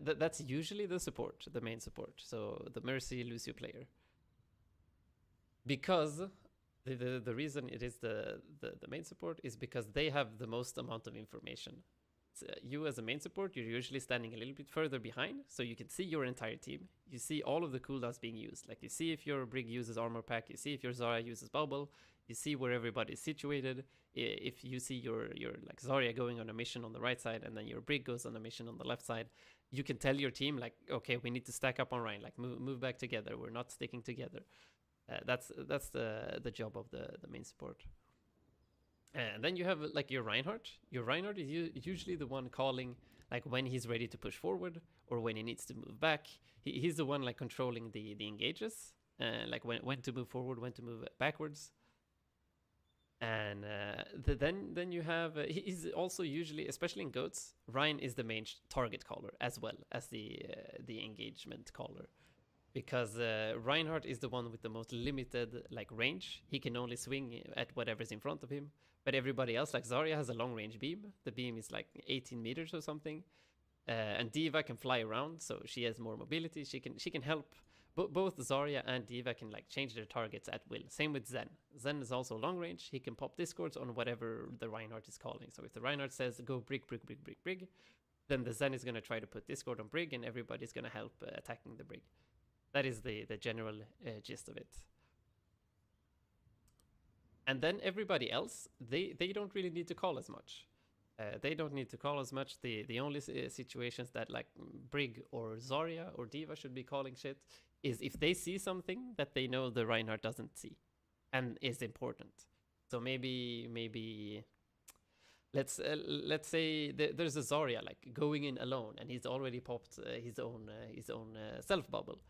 that's usually the support, the main support. So the Mercy Lucio player. Because the reason it is the main support is because they have the most amount of information. So you as a main support, you're usually standing a little bit further behind, so you can see your entire team. You see all of the cooldowns being used. Like you see if your Brig uses armor pack, you see if your Zarya uses bubble, you see where everybody is situated. If you see your like Zarya going on a mission on the right side and then your Brig goes on a mission on the left side, you can tell your team like, okay, we need to stack up on Ryan, like move back together. We're not sticking together. That's the job of the main support. And then you have like your Reinhardt. Your Reinhardt is usually the one calling like when he's ready to push forward or when he needs to move back. He's the one like controlling the engages, like when to move forward, when to move backwards. And then you have he's also usually, especially in goats, Ryan is the main target caller as well as the engagement caller. Because Reinhardt is the one with the most limited like range. He can only swing at whatever's in front of him. But everybody else, like Zarya, has a long range beam. The beam is like 18 meters or something. And D.Va can fly around, so she has more mobility. She can help. Both Zarya and D.Va can like change their targets at will. Same with Zen. Zen is also long range. He can pop discords on whatever the Reinhardt is calling. So if the Reinhardt says go Brig, then the Zen is going to try to put discord on Brig, and everybody's going to help attacking the Brig. That is the general gist of it. And then everybody else, they don't really need to call as much. They don't need to call as much. The only situations that like Brig or Zarya or D.Va should be calling shit is if they see something that they know the Reinhardt doesn't see and is important. So maybe let's say there's a Zarya like going in alone and he's already popped his own self bubble.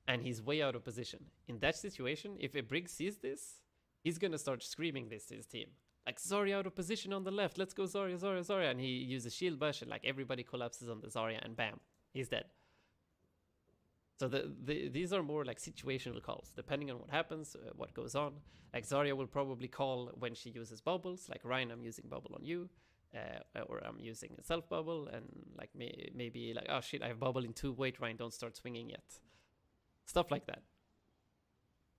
And he's way out of position. In that situation, if a Brig sees this, he's gonna start screaming this to his team. Like, Zarya out of position on the left, let's go Zarya, Zarya, Zarya. And he uses shield bash and like everybody collapses on the Zarya and bam, he's dead. So these are more like situational calls, depending on what happens, what goes on. Like Zarya will probably call when she uses bubbles, like Ryan, I'm using bubble on you. Or I'm using a self bubble and like maybe like, oh shit, I have bubble in 2, wait Ryan, don't start swinging yet. Stuff like that.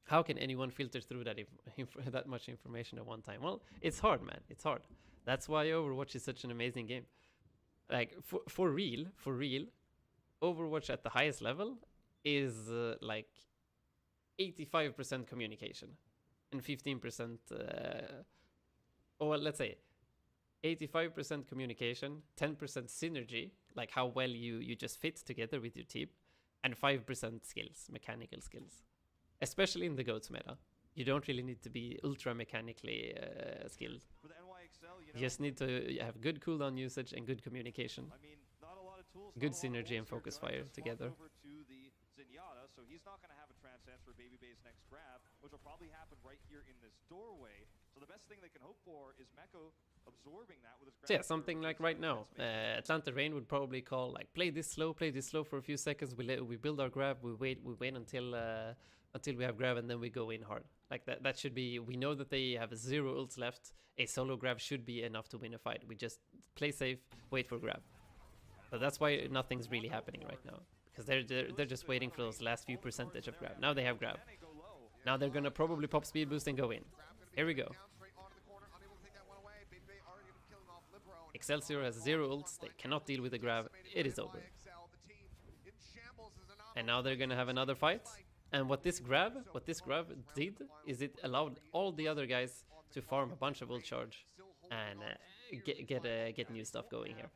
How can anyone filter through that much information at one time? Well, it's hard, man. It's hard. That's why Overwatch is such an amazing game. Like for real, Overwatch at the highest level is like 85% communication and 15%. Or let's say 85% communication, 10% synergy, like how well you just fit together with your team. And 5% skills, mechanical skills. Especially in the GOATS meta. You don't really need to be ultra mechanically skilled. For the NYXL, you just need to have good cooldown usage and good communication. I mean, not a lot of tools, good synergy and focus fire together. Over to the Zenyatta, so he's not going to have a trance dance for Baby Bay's next grab, which will probably happen right here in this doorway. So the best thing they can hope for is Meko absorbing that with his grab. So yeah, something like right now, Atlanta Rain would probably call like play this slow for a few seconds. We build our grab, we wait until we have grab, and then we go in hard. Like that should be. We know that they have 0 ults left. A solo grab should be enough to win a fight. We just play safe, wait for grab. But that's why nothing's really happening right now, because they're just waiting for those last few percentage of grab. Now they have grab. Now they're gonna probably pop speed boost and go in. Here we go. Excelsior has 0 ults, they cannot deal with the grab, it is over. And now they're gonna have another fight. And what this grab did is it allowed all the other guys to farm a bunch of ult charge and get new stuff going here.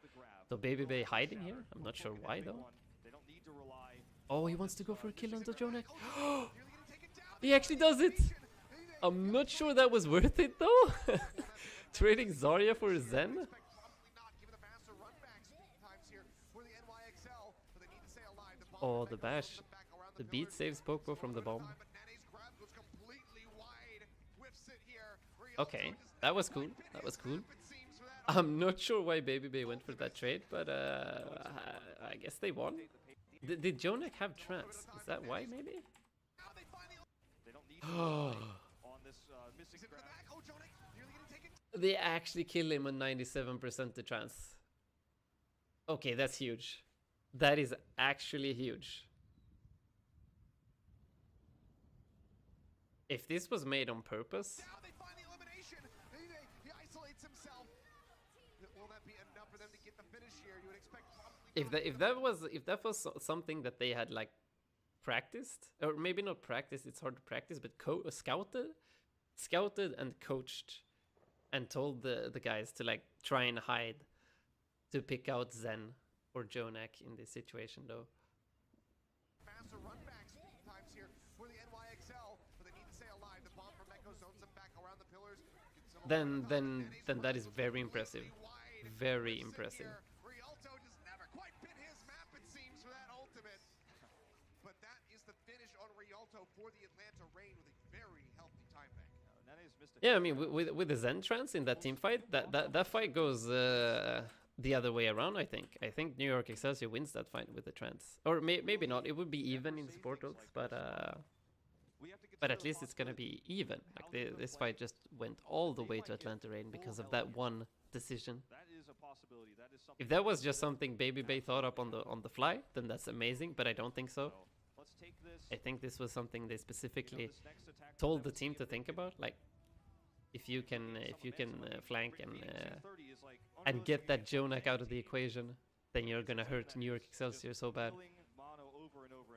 So Baby Bay hiding here, I'm not sure why though. Oh, he wants to go for a kill onto Jonak. He actually does it! I'm not sure that was worth it though. Trading Zarya for Zen. Oh, the bash. The beat saves Poco from the bomb. Okay, that was cool. That was cool. I'm not sure why Baby Bay went for that trade, but I guess they won. Did Jonak have trance? Is that why, maybe? They actually kill him on 97% to trance. Okay, that's huge. That is actually huge. If this was made on purpose, Now they find the elimination. He isolates himself. Will that be enough for them to get the finish here? You would expect probably if that was something that they had like practiced, or maybe not practiced, it's hard to practice, but scouted and coached and told the guys to like try and hide to pick out Zen or Jonak in this situation though. faster run backs times here for the NYXL, but they need to stay alive. The bomb from Meko zones them back around the pillars. Then that is very impressive. Very impressive. Rialto just never quite bit his map, it seems, for that ultimate. But that is the finish on Rialto for the Atlanta Rain with a very healthy time bank. Yeah, I mean, with the Zen trance in that team fight, that fight goes the other way around. I think New York Excelsior wins that fight with the trance, or maybe not. It would be even in support ults, but at least it's gonna be even. Like this fight just went all the way to Atlanta Rain because of that one decision. If that was just something Baby Bay thought up on the fly, then that's amazing. But I don't think so. I think this was something they specifically told the team to think about. Like, if you can flank and get that Jonak out of the equation, then you're gonna hurt New York Excelsior so bad,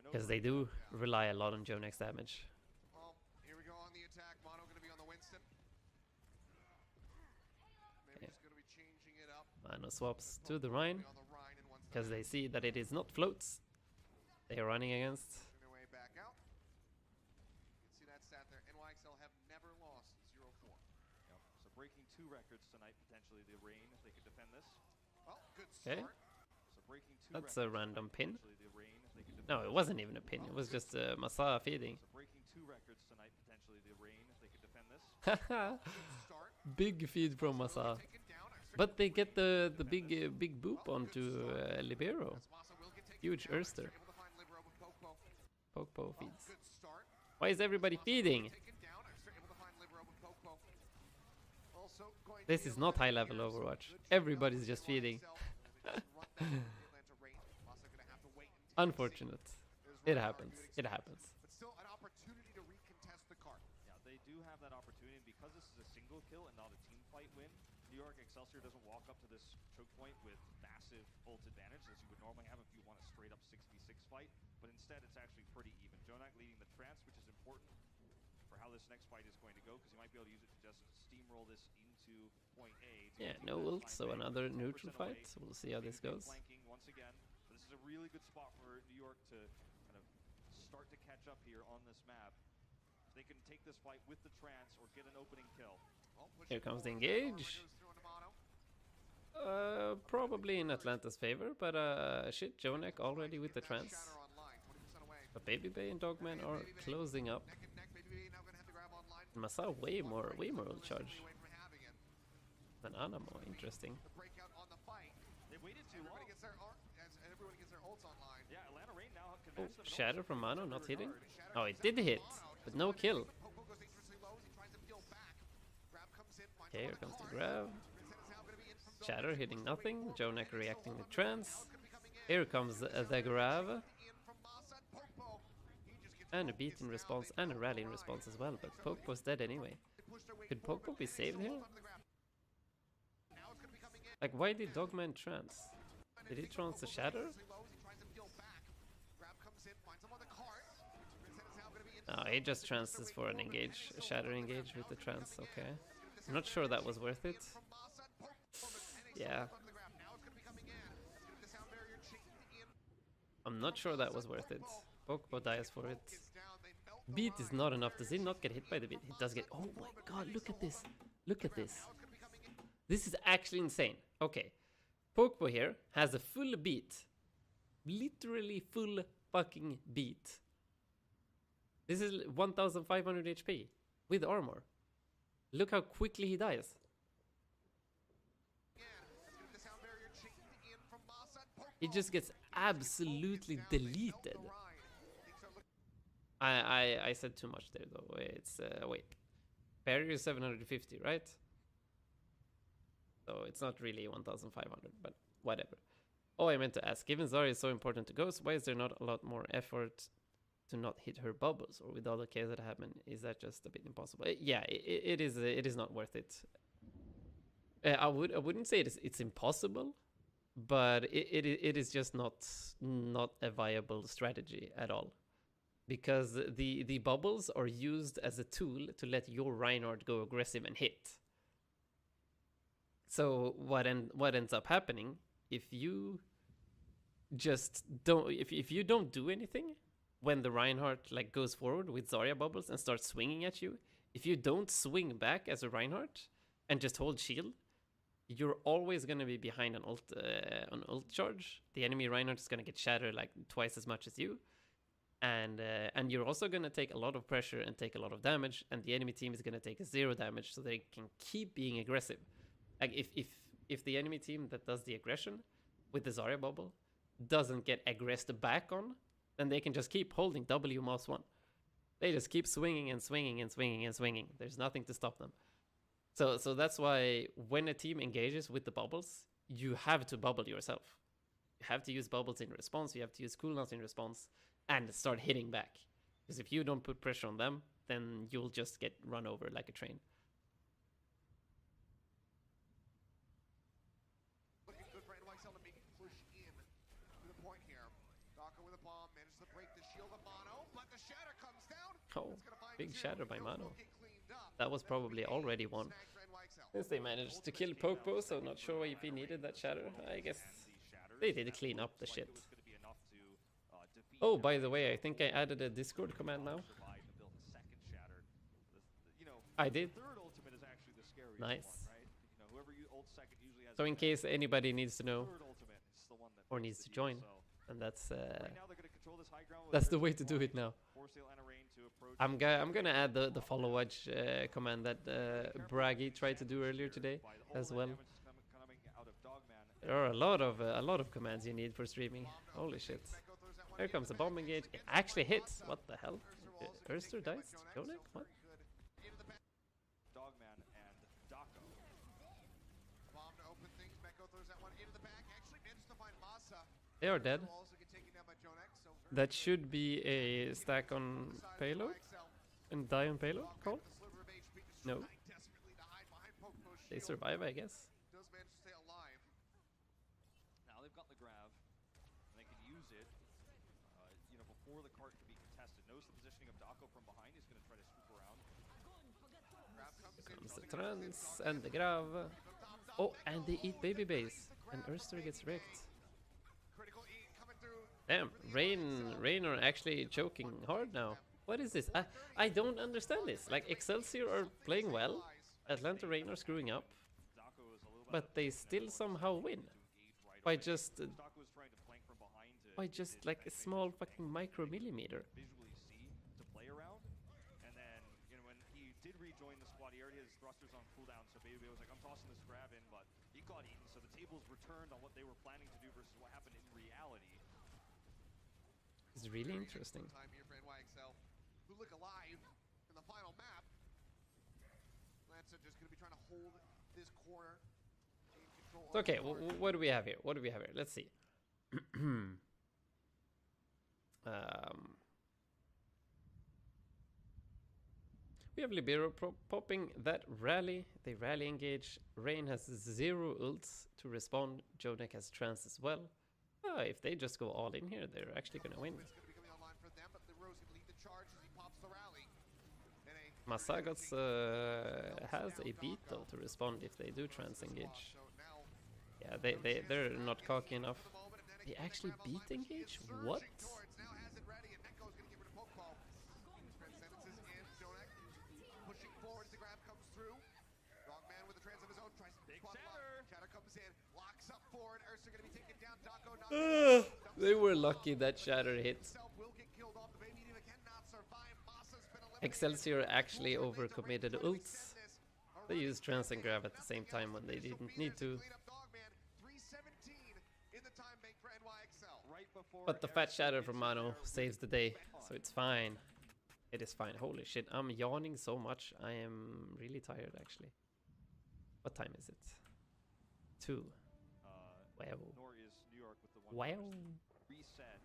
because they do rely a lot on Jonak's damage. Well, here we go on the attack. Mono going to be on the Winston. Maybe he's going to be changing it up. Mano swaps to the Rhine, On the Rhine and once because they see that it is not floats they are running against. making their way back out. You can see that stat there. NYXL have never lost 0-4. Yep. So breaking 2 records tonight, potentially the Rain, if they could defend this. Well, good Okay. start. So breaking 2 That's a records, random pin. potentially the Rain, if they could defend No, it wasn't even a pin. It was just Masa feeding. So breaking 2 records tonight, potentially the Rain, if they could defend this. Start. Big feed from Masa. Taken down. But they get the big boop onto Libero. Masa will get taken Huge down. Erster. Able to find Libero with Popo. Poke feeds. Good start. Why is everybody feeding? Taken down. Erster able to find Libero with Popo. Also going to This be is not high level eliminated here, Overwatch. so good Everybody's job just feeding. NYXL, and they just run back to the Atlanta Rain. Masa gonna have to wait and take a seat. Unfortunate. There's It Reinhardt, happens. you would It expect, happens. But still an opportunity to recontest the card. Yeah, they do have that opportunity because this is a single kill and not a team fight win. New York Excelsior doesn't walk up to this choke point with massive ult advantage as you would normally have if you want a straight up 6v6 fight, but instead it's actually pretty even. Jonak leading the trance, which is important for how this next fight is going to go because you might be able to use it to just steamroll this into point A. Yeah, no ult, so another neutral fight. We'll see how this goes. Flanking once again. But this is a really good spot for New York to kind of start to catch up here on this map. If they can take this fight with the trance or get an opening kill. Well, Here comes the pushing forward, engage. goes through into Mono. Probably in Atlanta's favor, but shit, Jonak already with the trance. Shatter online, 20% away. But Baby Bay and Dogman are closing up. Neck and neck, Baby now gonna have the grab online. Masa way more ult charge Away from having it. than Anamo. Interesting. The breakout on the fight. They waited too long. Everybody gets their as everybody gets their ults online. Yeah, Atlanta Rain now can Oh, match them in Shatter ults. from Mano not hitting. Shatter Oh, comes it did out hit, from Mono. but no kill. Popo goes dangerously low as he tries to peel back. Grab comes in, finds Okay, him here on the comes the card. grab. Vincent is now gonna be in from Shatter Dogman. hitting Looks to nothing. wait for Jonak Dennis reacting Sullivan. with trance. Now it's gonna be coming in. Here comes the grab. In from Masa and Popo. He just gets And a focused beat in now. response They and a don't rally in ride. response as well, but Poke was dead anyway. They push their way Could forward, Poco but be Dennis saved still here? holds onto the grab. Now it's gonna be coming in. Like, why did Dogman trance? Did he trance the Shatter? Oh, he just trances for an engage, a Shatter engage with the trance, okay. I'm not sure that was worth it. Yeah. I'm not sure that was worth it. Pokebo dies for it. Beat is not enough. Does he not get hit by the beat? He does get... Oh my god, look at this. Look at this. This is actually insane. Okay. Pokebo here has a full beat. Literally full fucking beat. This is 1500 HP with armor. Look how quickly he dies. He just gets absolutely deleted. I said too much there though. It's wait. Barrier is 750, right? So it's not really 1500, but whatever. Oh, I meant to ask, given Zarya is so important to Ghost, why is there not a lot more effort to not hit her bubbles? Or with all the chaos that happen, is that just a bit impossible? Yeah, it is not worth it. I wouldn't say it's impossible, but it is just not a viable strategy at all. Because the bubbles are used as a tool to let your Reinhardt go aggressive and hit. So what ends up happening if you just don't if you don't do anything when the Reinhardt like goes forward with Zarya bubbles and starts swinging at you, if you don't swing back as a Reinhardt and just hold shield, you're always going to be behind an ult charge. The enemy Reinhardt is going to get shattered like twice as much as you. And you're also going to take a lot of pressure and take a lot of damage, and the enemy team is going to take 0 damage so they can keep being aggressive. Like if the enemy team that does the aggression with the Zarya bubble doesn't get aggressed back on, then they can just keep holding W mouse 1. They just keep swinging and swinging and swinging and swinging. There's nothing to stop them. So that's why when a team engages with the bubbles, you have to bubble yourself. You have to use bubbles in response. You have to use cooldowns in response and start hitting back. Because if you don't put pressure on them, then you'll just get run over like a train. Looking good for NYXL to make a push in to the point here. Daka with a bomb, manages to break the shield of Mono, but the shatter comes down. Oh, It's gonna find big two. shatter by No Mano. smoke get cleaned up. That was probably already won. Snag for NYXL. Since they managed to kill Pokebo, so not sure if he needed that shatter. I guess they did clean up the shit. Oh, by the way, I think I added a Discord command now. I did. Nice. So in case anybody needs to know or needs to join, and that's the way to do it now. I'm gonna add the follow watch command that Braggy tried to do earlier today as well. There are a lot of commands you need for streaming. Holy shit! Here comes the bomb engage. It actually hits. What the hell? Erster dies? Jonek? What? Dogman and Dako. Bomb to open things. Meko throws that one into the back. Actually manages to find Masa. They are dead. Will also get taken down by Jonek, so very That should be a stack on payload NYXL. and die on payload. Call? The sliver of HP just No. trying desperately to hide behind Pokepo's They shield. survive, I guess. Does manage to stay alive. Now they've got the grab, and they can use it, before the cart can be contested. Knows the positioning of Dako from behind. He's going to try to swoop around. Grab comes in. Comes the trance and the grav. Oh, and they eat baby base, and Erster gets wrecked. Critical E coming through. Damn, Rain are actually choking hard now. What is this? I don't understand this. Like, Excelsior are playing well. Atlanta Rain are screwing up. Dako is a little bit But they still somehow win. By just... Dako is trying to flank from behind to by just like a small fucking micromillimeter. Visually see to play around. And then, you know, when he did rejoin the squad, he already had his thrusters on cooldown, so Baby was like, I'm tossing this grab in, but he got eaten, so the tables returned on what they were planning to do versus what happened in reality. It's really interesting. Time here for NYXL, who look alive in the final map. Lancer just going to be trying to hold this corner. Gain control. Okay, what do we have here? What do we have here? Let's see. We have Libero popping that rally. They rally engage. Rain has 0 ults to respond. Jonek has trance as well. If they just go all in here, they're actually going to win. It's going to be coming online for them, but Leroy's going to lead the charge as he pops the rally. Masagots has a beat though to respond if they do trance engage. Yeah, they're not cocky enough. They actually beat engage? What? Pushing forward as the grab comes through. Dogman with the trance of his own tries to Shatter comes in, locks up forward. Ursa going to be taken down. Dako They were lucky that Shatter hit. Excelsior actually overcommitted ults. They used trance and grab at the same time when they didn't need to. But the fat Shatter from Mano saves the day, so it's fine. It is fine. Holy shit, I'm yawning so much. I am really tired actually. What time is it? 2. Wow. Nor is New York with the one Wow. reset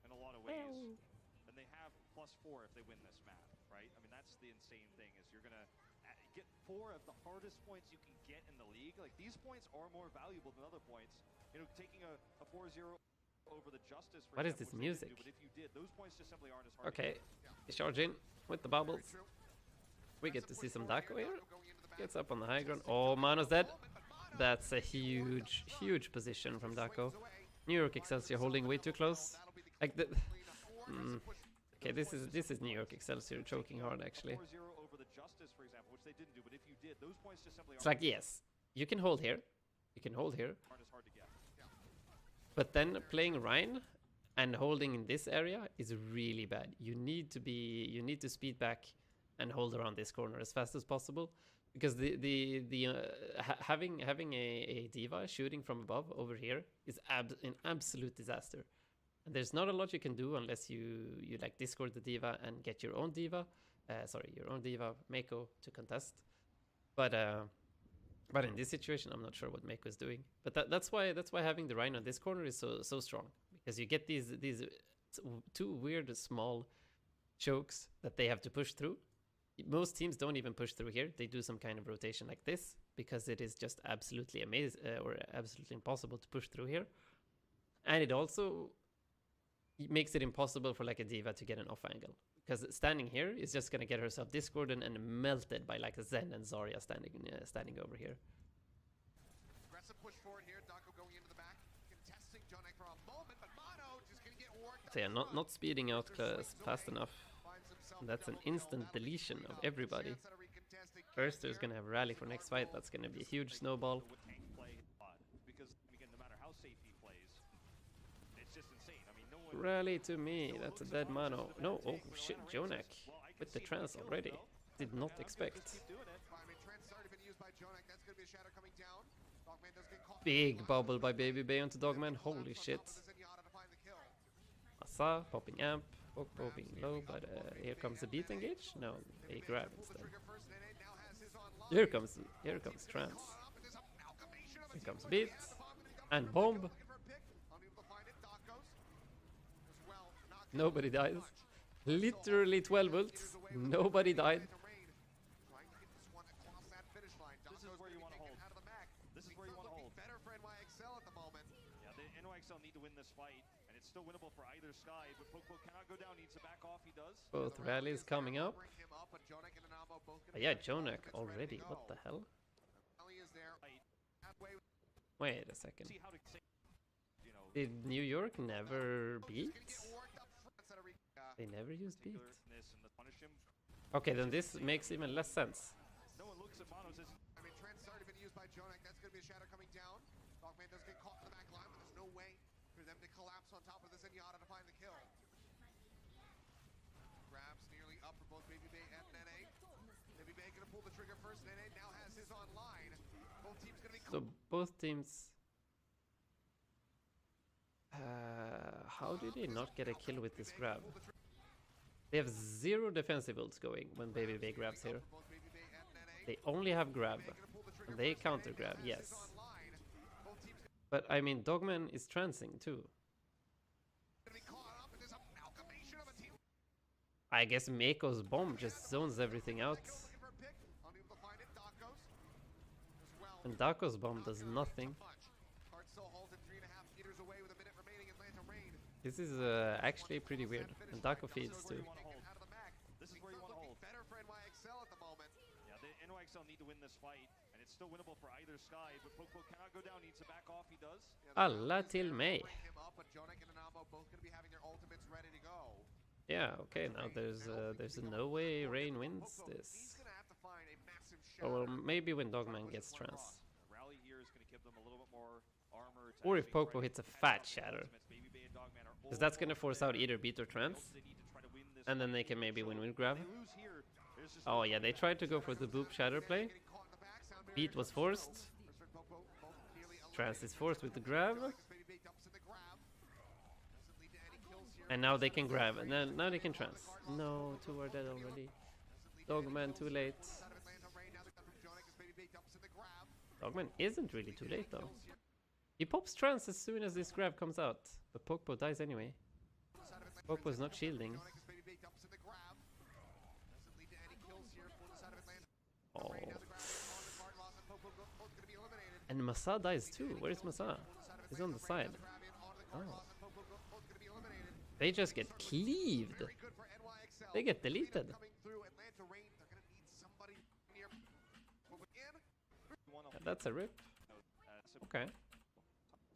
in a lot of ways. And they have +4 if they win this map, right? I mean, that's the insane thing is you're going to get 4 of the hardest points you can get in the league. Like, these points are more valuable than other points. You know, taking a 4-0 over the Justice, for What is example, this music? but if you did, those points just simply aren't as hard. Okay, charge in with the bubbles. We get to see some Dako here. Gets up on the high ground. Oh, Mano's dead. That's a huge, huge position from Dako. New York Excelsior holding way too close. Like the. Okay, this is New York Excelsior choking hard actually. It's like, yes, you can hold here. You can hold here. But then playing Rhine and holding in this area is really bad. You need to speed back and hold around this corner as fast as possible, because having a diva shooting from above over here is an absolute disaster. And there's not a lot you can do unless you like discord the diva and get your own diva, your own diva Mako to contest. But in this situation, I'm not sure what Mako is doing. But that's why having the Rhino on this corner is so strong, because you get these 2 weird small chokes that they have to push through. Most teams don't even push through here. They do some kind of rotation like this because it is just absolutely amazing or absolutely impossible to push through here. And it also makes it impossible for like a diva to get an off angle, because standing here is just gonna get herself discorded and melted by like Zen and Zarya standing over here. Aggressive push forward here. Dako going into the back, contesting Jonek for a moment, but Mono just gonna get worked. So yeah, not speeding out fast enough. That's an instant deletion of everybody. First, there's gonna have rally for next fight. That's gonna be a huge snowball. Because again, no matter how safe he plays, it's just insane. I mean, no one Rally to me. That's a dead Mano. No, oh shit, Jonek with the trance already. Did not expect. Big bubble by Baby Bay onto Dogman. Holy shit. Asa popping amp. Popo being low, but here comes the beat engage. No, a grab instead. Here comes trance. Here comes beat and bomb. Nobody dies. Literally 12 ults. Nobody died. This is where you want to hold. This is where you want to hold. Better for NYXL at the moment. Yeah, the NYXL need to win this fight, and it's still winnable for either side, but Popo cannot go down, needs to back off, he does. Both rallies coming up. Yeah, Jonek already. What the hell? Wait a second. See how to say, you know, Did New York never beat? They never used beat. and the punish him. Okay, then this makes even less sense. No one looks at Mono and says, I mean, Trent's already been used by Jonek. That's going to be a shatter coming down. Dogman does get caught in the back line, but there's no way For them to collapse on top of this Zenyatta to find the kill. Grabs nearly up for both Baby Bay and Nene. Baby Bay gonna pull the trigger first. Nene now has his online. Both teams gonna be. So both teams. How did they not get a kill with this grab? They have 0 defensive ults going when Baby Bay grabs here. They only have grab. And they counter grab, yes. But I mean, Dogman is transing too. I guess Meiko's bomb just zones everything out. And Dako's bomb does nothing. This is actually pretty weird. And Dako feeds too. This is where you want to hold. Better for NYXL at the moment. Yeah, the NYXL need to win this fight, and it's still winnable for either side, but Poco cannot go down, needs to back off, he does. Alla till mig. Yeah, okay, now there's no way Rain wins this. Or maybe when Dogman gets trans. Rally here is going to give them a little bit more armor. Or if Poco hits a fat shatter. Because that's going to force out either beat or trans. And then they can maybe win with grab. Oh yeah, they tried to go for the boop shatter play. Beat was forced. Trans is forced with the grab. And now they can grab, and then now they can trans. No, 2 are dead already. Dogman too late. Dogman isn't really too late though. He pops trans as soon as this grab comes out. But Pokpo dies anyway. Pokpo's not shielding. Oh. And Masa dies too. Where is Masa? He's on the side. Oh. They just get cleaved. They get deleted. Yeah, that's a rip. Okay.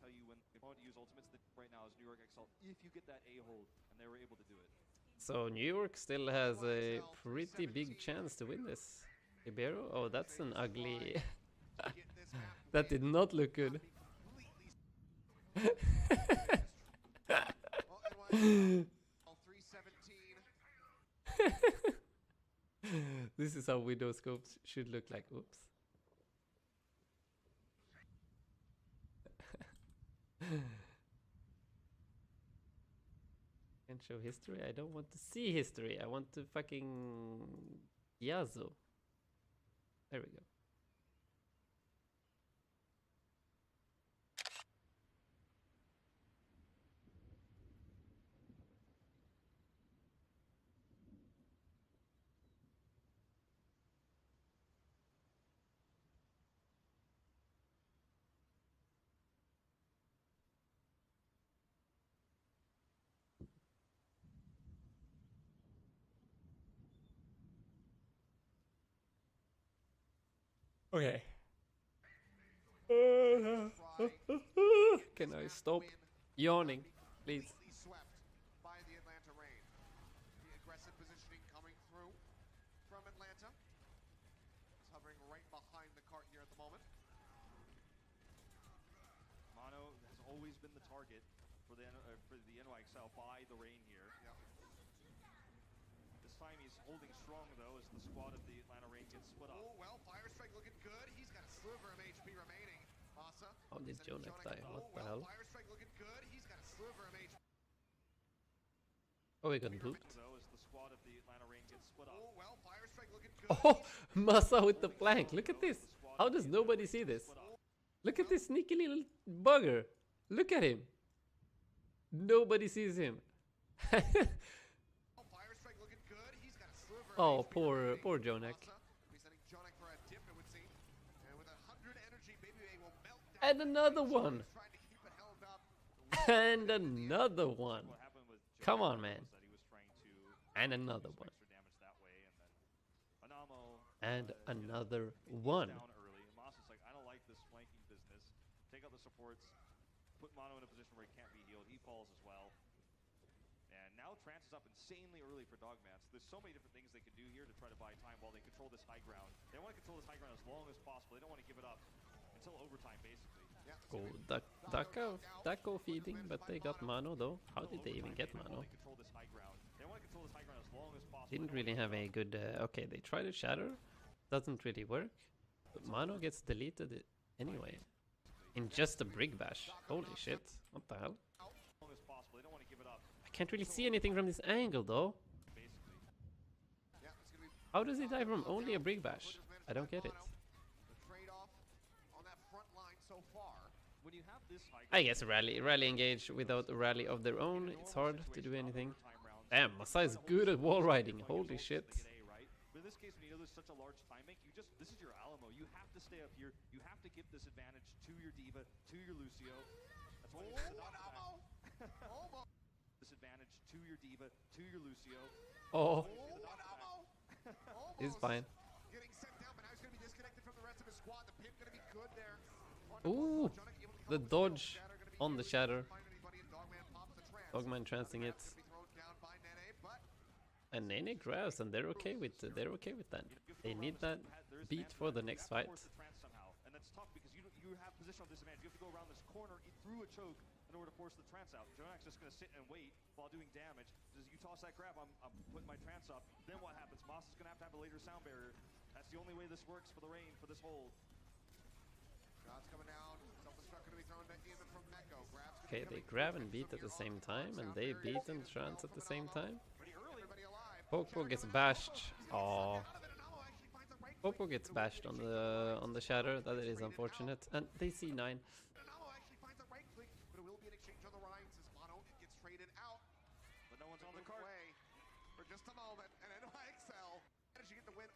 Tell you when they want to use ultimates right now is NYXL if you get that A hold, and they were able to do it. So New York still has a pretty big chance to win this. Ibero? Oh, that's an ugly... That did not look good. This is how window scopes should look like. Oops. Can't show history. I don't want to see history. I want to fucking Yazo. There we go. Okay. Can I stop yawning, please? Swept by the Atlanta Reign. The aggressive positioning coming through from Atlanta. It's hovering right behind the cart here at the moment. Mono has always been the target for the NYXL by the Reign here. Yep. This time he's holding strong though as the squad of the Atlanta Reign gets split up. Oh, well, Fire Strike looking good. He's got a sliver of HP remaining. Masa. How did Jonek die? What the hell? Fire Strike looking good. He's got a sliver of HP. Oh, he got booped. Though as the squad of the Atlanta Reign gets split up. Oh, well, Fire Strike looking good. Oh, Masa with the flank. Look at this. How does nobody see this? Look at this sneaky little bugger. Look at him. Nobody sees him. Oh, poor Jonek. And another one. And another one. Come on, man. And another one. And another one. Masa's like, I don't like this flanking business. Take out the supports. Put Mono in a position where he can't be healed. He falls as well. And now Trance is up insanely early for Dogmats. There's so many different things they could do here to try to buy time while they control this high ground. They want to control this high ground as long as possible. They don't want to give it up until overtime, basically. Go Ducko feeding, but they got Mano though. How did they even get Mano? Didn't really have a good... okay, they tried to shatter. Doesn't really work. But Mano gets deleted anyway. In just a Brig Bash. Holy shit. What the hell? I can't really see anything from this angle though. How does he die from only a Brig Bash? I don't get it. I guess rally engage without a rally of their own. It's hard to do anything. Damn, Masai is good at wall riding. Holy shit. But in this case, when you know there's such a large time bank, this is your Alamo. You have to stay up here. You have to give this advantage to your Diva, to your Lucio. That's why you're this advantage to your Diva, to your Lucio. Oh. He's fine. Getting sent down, but now he's going to be disconnected from the rest of his squad. The pin going to be good there. Ooh. The dodge on the shatter. Dogman trancing it. And Nene grabs, and they're okay with that. They need that beat for the next fight. And that's tough because you have positional disadvantage. You have to go around this corner through a choke in order to force the trance out. Jonak's just going to sit and wait while doing damage. As you toss that grab, I'm putting my trance up. Then what happens? Moss is going to have a later sound barrier. That's the only way this works for the Rain, for this hold. Shots coming down. Self-destruct going to be thrown in from Meko. Okay, they grab and beat at the same time, and they beat and trance at the same time. Popo gets bashed. Aww. Popo gets bashed on the shatter. That is unfortunate. And they see 9. Actually finds a right click, but it will be an exchange on the Rhymes as Mono gets traded out. But no one's on the cart. For just a moment, and NYXL managed to get the win